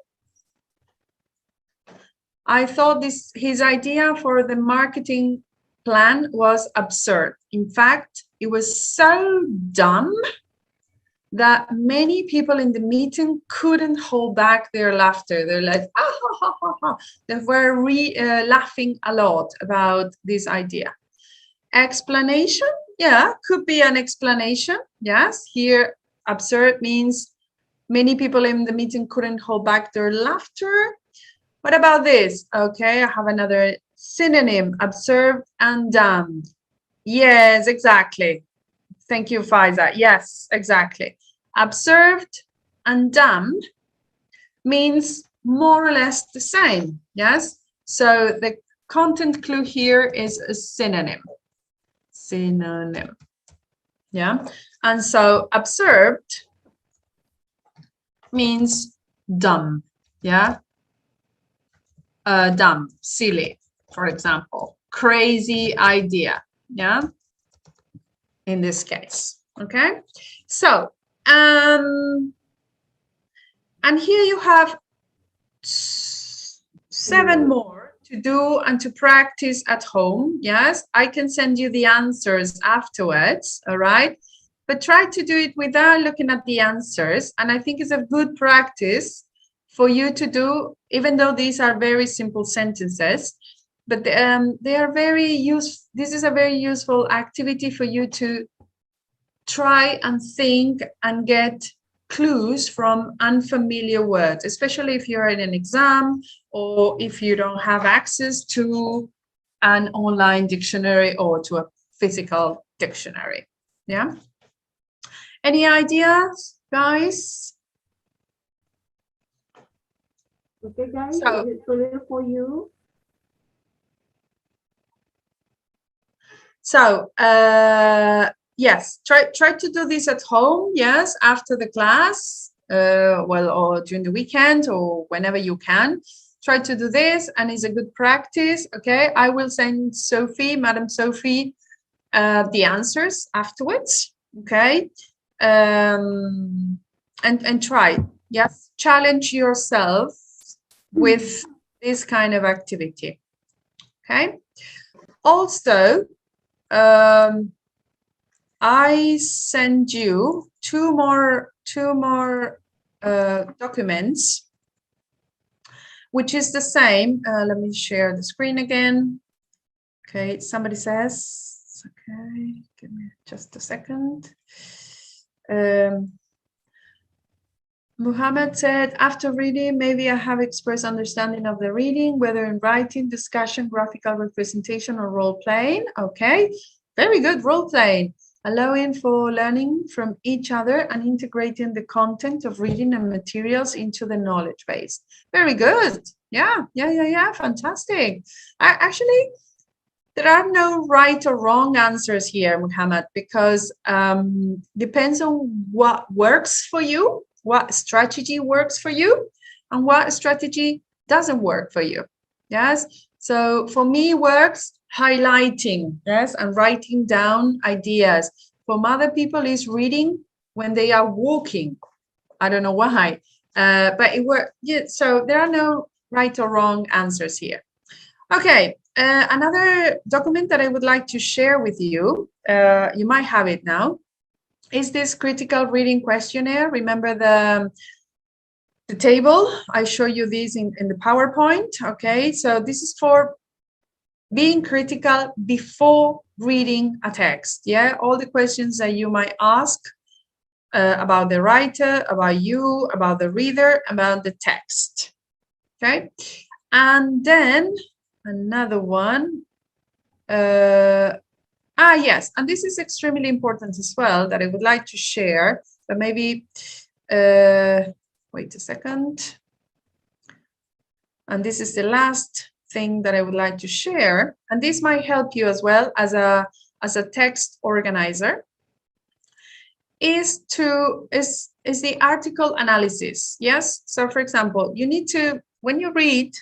I thought his idea for the marketing plan was absurd. In fact, it was so dumb that many people in the meeting couldn't hold back their laughter. They're like, ah, ha, ha, ha, ha. They were laughing a lot about this idea. Explanation, yeah, could be an explanation. Yes, here absurd means many people in the meeting couldn't hold back their laughter. What about this? Okay, I have another synonym, absurd and dumb. Yes, exactly. Thank you, Faiza. Yes, exactly. Absurd and dumb means more or less the same. Yes, so the content clue here is a synonym. Synonym. Yeah, and so absurd means dumb. Yeah, dumb, silly, for example, crazy idea. Yeah, in this case. Okay, so and here you have 7 more to do and to practice at home. Yes, I can send you the answers afterwards. All right, but try to do it without looking at the answers. And I think it's a good practice for you to do, even though these are very simple sentences, but they are very useful. This is a very useful activity for you to try and think and get clues from unfamiliar words, especially if you're in an exam or if you don't have access to an online dictionary or to a physical dictionary. Yeah. Any ideas, guys? Okay, guys, So- is it clear for you? So, yes, try to do this at home, yes, after the class, well, or during the weekend or whenever you can. Try to do this, and it's a good practice, okay? I will send Sophie, Madam Sophie, the answers afterwards, okay? And try, yes, challenge yourself with this kind of activity, okay? Also, I send you two more documents, which is the same. Let me share the screen again. Okay, somebody says, okay, give me just a second. Muhammad said, after reading, maybe I have expressed understanding of the reading, whether in writing, discussion, graphical representation, or role-playing. Okay, very good, role-playing, allowing for learning from each other and integrating the content of reading and materials into the knowledge base. Very good. Yeah, fantastic. Actually, there are no right or wrong answers here, Muhammad, because depends on what works for you, what strategy works for you, and what strategy doesn't work for you. Yes. So for me, works highlighting, yes, and writing down ideas. For other people, is reading when they are walking. I don't know why, but it works. Yeah, so there are no right or wrong answers here. Okay, another document that I would like to share with you, you might have it now, is this critical reading questionnaire. Remember the table? I show you this in the PowerPoint, okay? So this is for being critical before reading a text, yeah? All the questions that you might ask about the writer, about you, about the reader, about the text, okay? And then another one. Yes, and this is extremely important as well that I would like to share, but maybe, wait a second. And this is the last thing that I would like to share. And this might help you as well as a text organizer, is the article analysis. Yes. So for example, you need to, when you read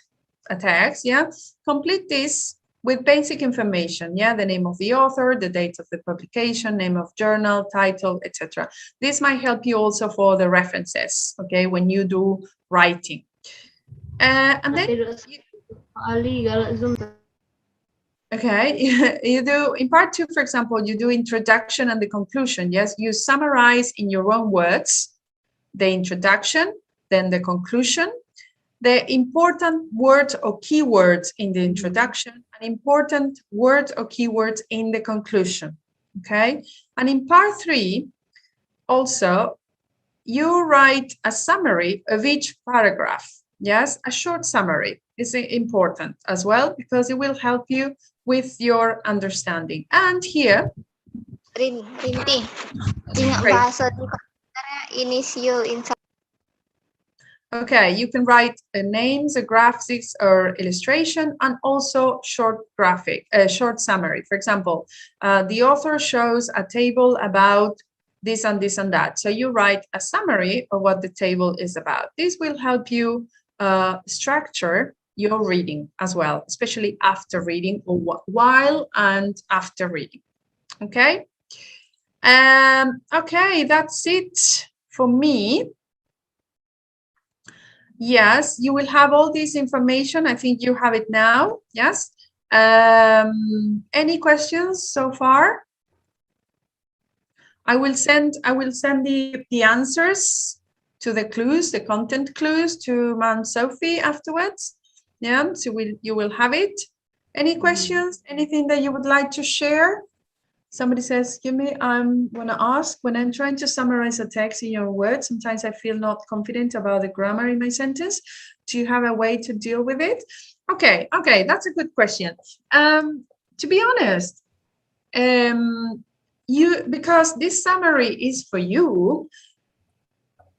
a text, yeah, complete this with basic information, yeah, the name of the author, the date of the publication, name of journal, title, etc. This might help you also for the references, okay, when you do writing. And then okay, you do in part 2, for example, you do introduction and the conclusion. Yes, you summarize in your own words the introduction, then the conclusion, the important words or keywords in the introduction, and important words or keywords in the conclusion. Okay, and in part 3, also, you write a summary of each paragraph. Yes, a short summary is important as well because it will help you with your understanding. And here, Rinti, bahasa initial insight. okay, you can write names, graphics, or illustration, and also short short summary. For example, the author shows a table about this and this and that. So you write a summary of what the table is about. This will help you structure your reading as well, especially after reading or while and after reading. Okay. Okay, that's it for me. Yes, you will have all this information. I think you have it now. Yes. Any questions so far? I will send the answers to the clues, the content clues, to Ma'am Sophie afterwards. Yeah, so you will have it. Any questions? Anything that you would like to share? Somebody says, Yumi, I want to ask, when I'm trying to summarize a text in your words, sometimes I feel not confident about the grammar in my sentence. Do you have a way to deal with it? Okay, that's a good question. To be honest, because this summary is for you,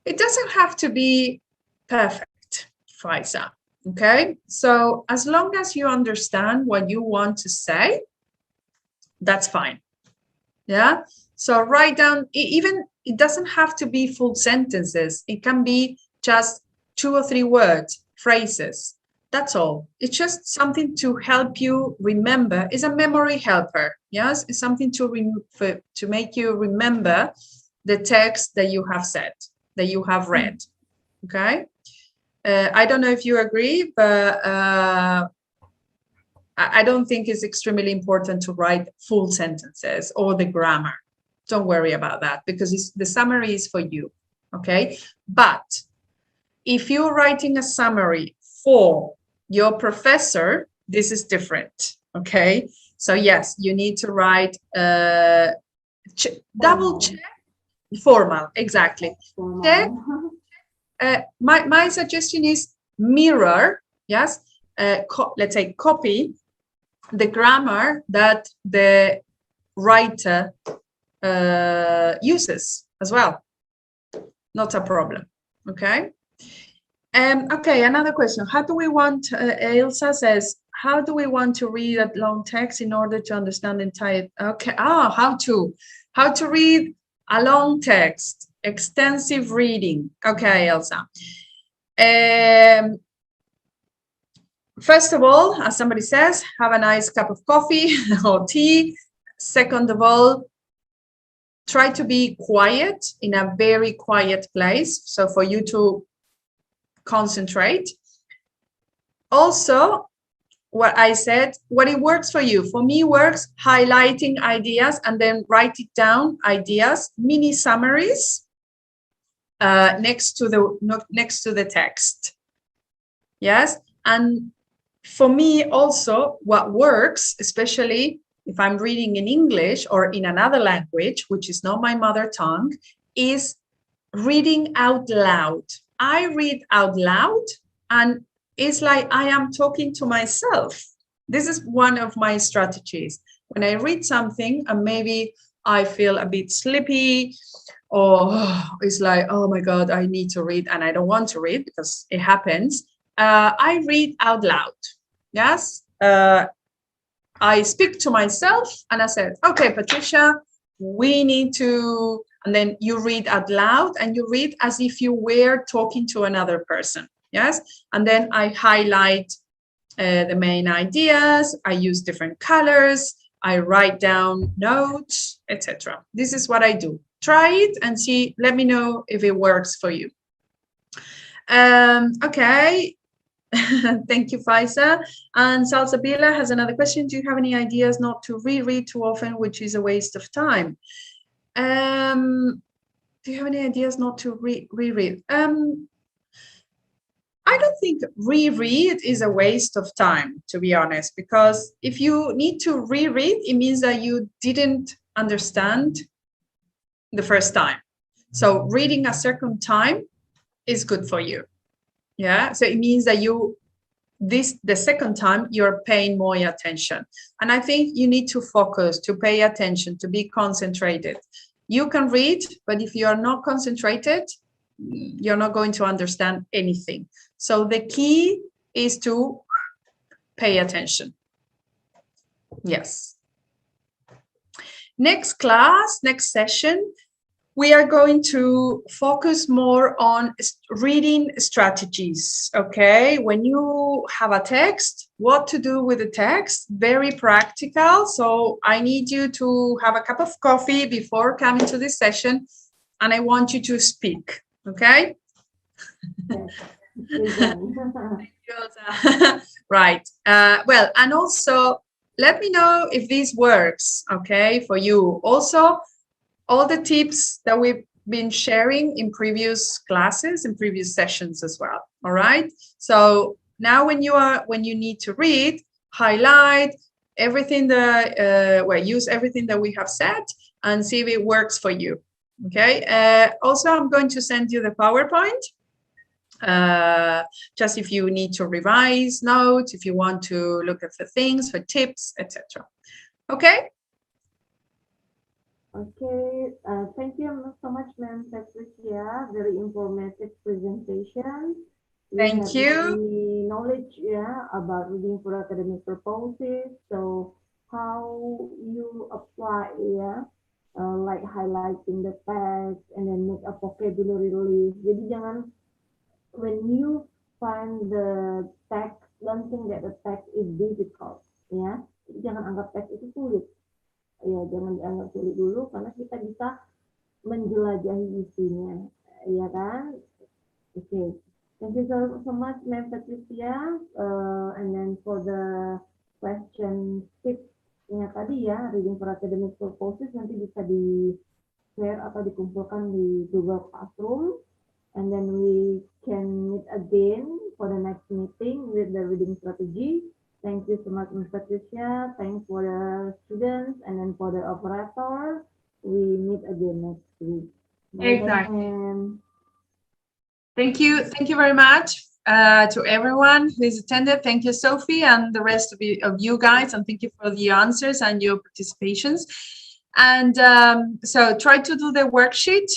it doesn't have to be perfect, Faisa. Okay, so as long as you understand what you want to say, that's fine. Yeah, so write down, even it doesn't have to be full sentences. It can be just 2 or 3 words, phrases. That's all. It's just something to help you remember. It's a memory helper. Yes, it's something to make you remember the text that you have said, that you have read. Okay. I don't know if you agree, but I don't think it's extremely important to write full sentences or the grammar. Don't worry about that, because the summary is for you. Okay. But if you're writing a summary for your professor, this is different. Okay. So yes, you need to write double check. Formal, exactly. Check. My suggestion is mirror. Yes. Let's say copy the grammar that the writer uses as well. Not a problem. Okay. Okay, another question. How do we want, Elsa says, how do we want to read a long text in order to understand the entire, okay, how to read a long text, extensive reading. Okay, Elsa. First of all, as somebody says, have a nice cup of coffee or tea. Second of all, try to be quiet, in a very quiet place, so for you to concentrate. Also, what I said, what it works for you. For me, works highlighting ideas and then write it down, ideas, mini summaries next to the text. Yes, and for me also, what works, especially if I'm reading in English or in another language, which is not my mother tongue, is reading out loud. I read out loud and it's like I am talking to myself. This is one of my strategies. When I read something and maybe I feel a bit sleepy, or it's like, oh my God, I need to read and I don't want to read because it happens. I read out loud. Yes. I speak to myself and I said, okay, Patricia, we need to, and then you read out loud and you read as if you were talking to another person. Yes. And then I highlight the main ideas. I use different colors. I write down notes, etc. This is what I do. Try it and see, let me know if it works for you. Okay. Thank you, Faisa. And Salsabila has another question. Do you have any ideas not to reread too often, which is a waste of time? Do you have any ideas not to reread? I don't think reread is a waste of time, to be honest, because if you need to reread, it means that you didn't understand the first time. So reading a second time is good for you. Yeah, so it means that the second time you're paying more attention. And I think you need to focus, to pay attention, to be concentrated. You can read, but if you're not concentrated, you're not going to understand anything. So the key is to pay attention. Yes. Next class, next session, we are going to focus more on reading strategies, okay? When you have a text, what to do with the text, very practical. So I need you to have a cup of coffee before coming to this session, and I want you to speak, okay? Right. Well, and also let me know if this works, okay, for you. Also, all the tips that we've been sharing in previous classes, in previous sessions as well. All right. So now when you need to read, highlight, everything that, use everything that we have said and see if it works for you. Okay. Also, I'm going to send you the PowerPoint. Just if you need to revise notes, if you want to look at the things for tips, etc. Okay. Okay, thank you so much, Ma'am Patricia. Very informative presentation. Thank you. Many knowledge, about reading for academic purposes. So how you apply, like highlighting the text and then make a vocabulary list. Jadi jangan, when you find the text, don't think that the text is difficult, ya. Jadi jangan anggap teks itu sulit. Ya, jangan dianggap sulit dulu karena kita bisa menjelajahi isinya, ya kan? Okay. Thank you so much, Ma'am Patricia. And then for the question tips-nya tadi ya, reading for academic purposes nanti bisa di-share atau dikumpulkan di Google Classroom. And then we can meet again for the next meeting with the reading strategy. Thank you so much, Ms. Patricia. Thanks for the students and then for the operator. We meet again next week. Exactly. Thank you. Thank you very much to everyone who has attended. Thank you, Sophie, and the rest of you guys. And thank you for the answers and your participations. And so try to do the worksheet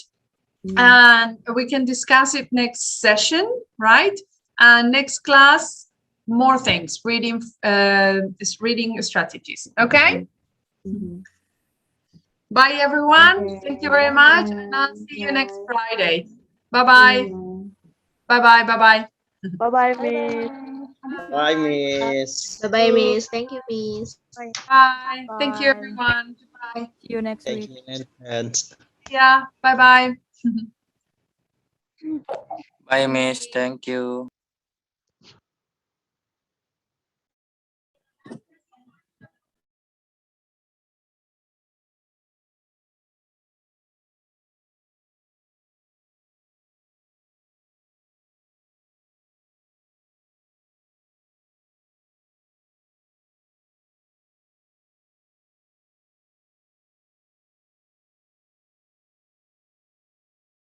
and we can discuss it next session, right? And next class, more things, reading strategies. Okay. Bye, everyone. Okay. Thank you very much, and I'll see you next Friday. Bye-bye. Bye-bye. Bye-bye. Bye-bye, Miss. Bye, Miss. Bye-bye, Miss. Thank you, Miss. Bye. Thank you, Bye. everyone. Bye. See you next Thank week. you in advance. Yeah. Bye-bye. Bye, Miss. Thank you.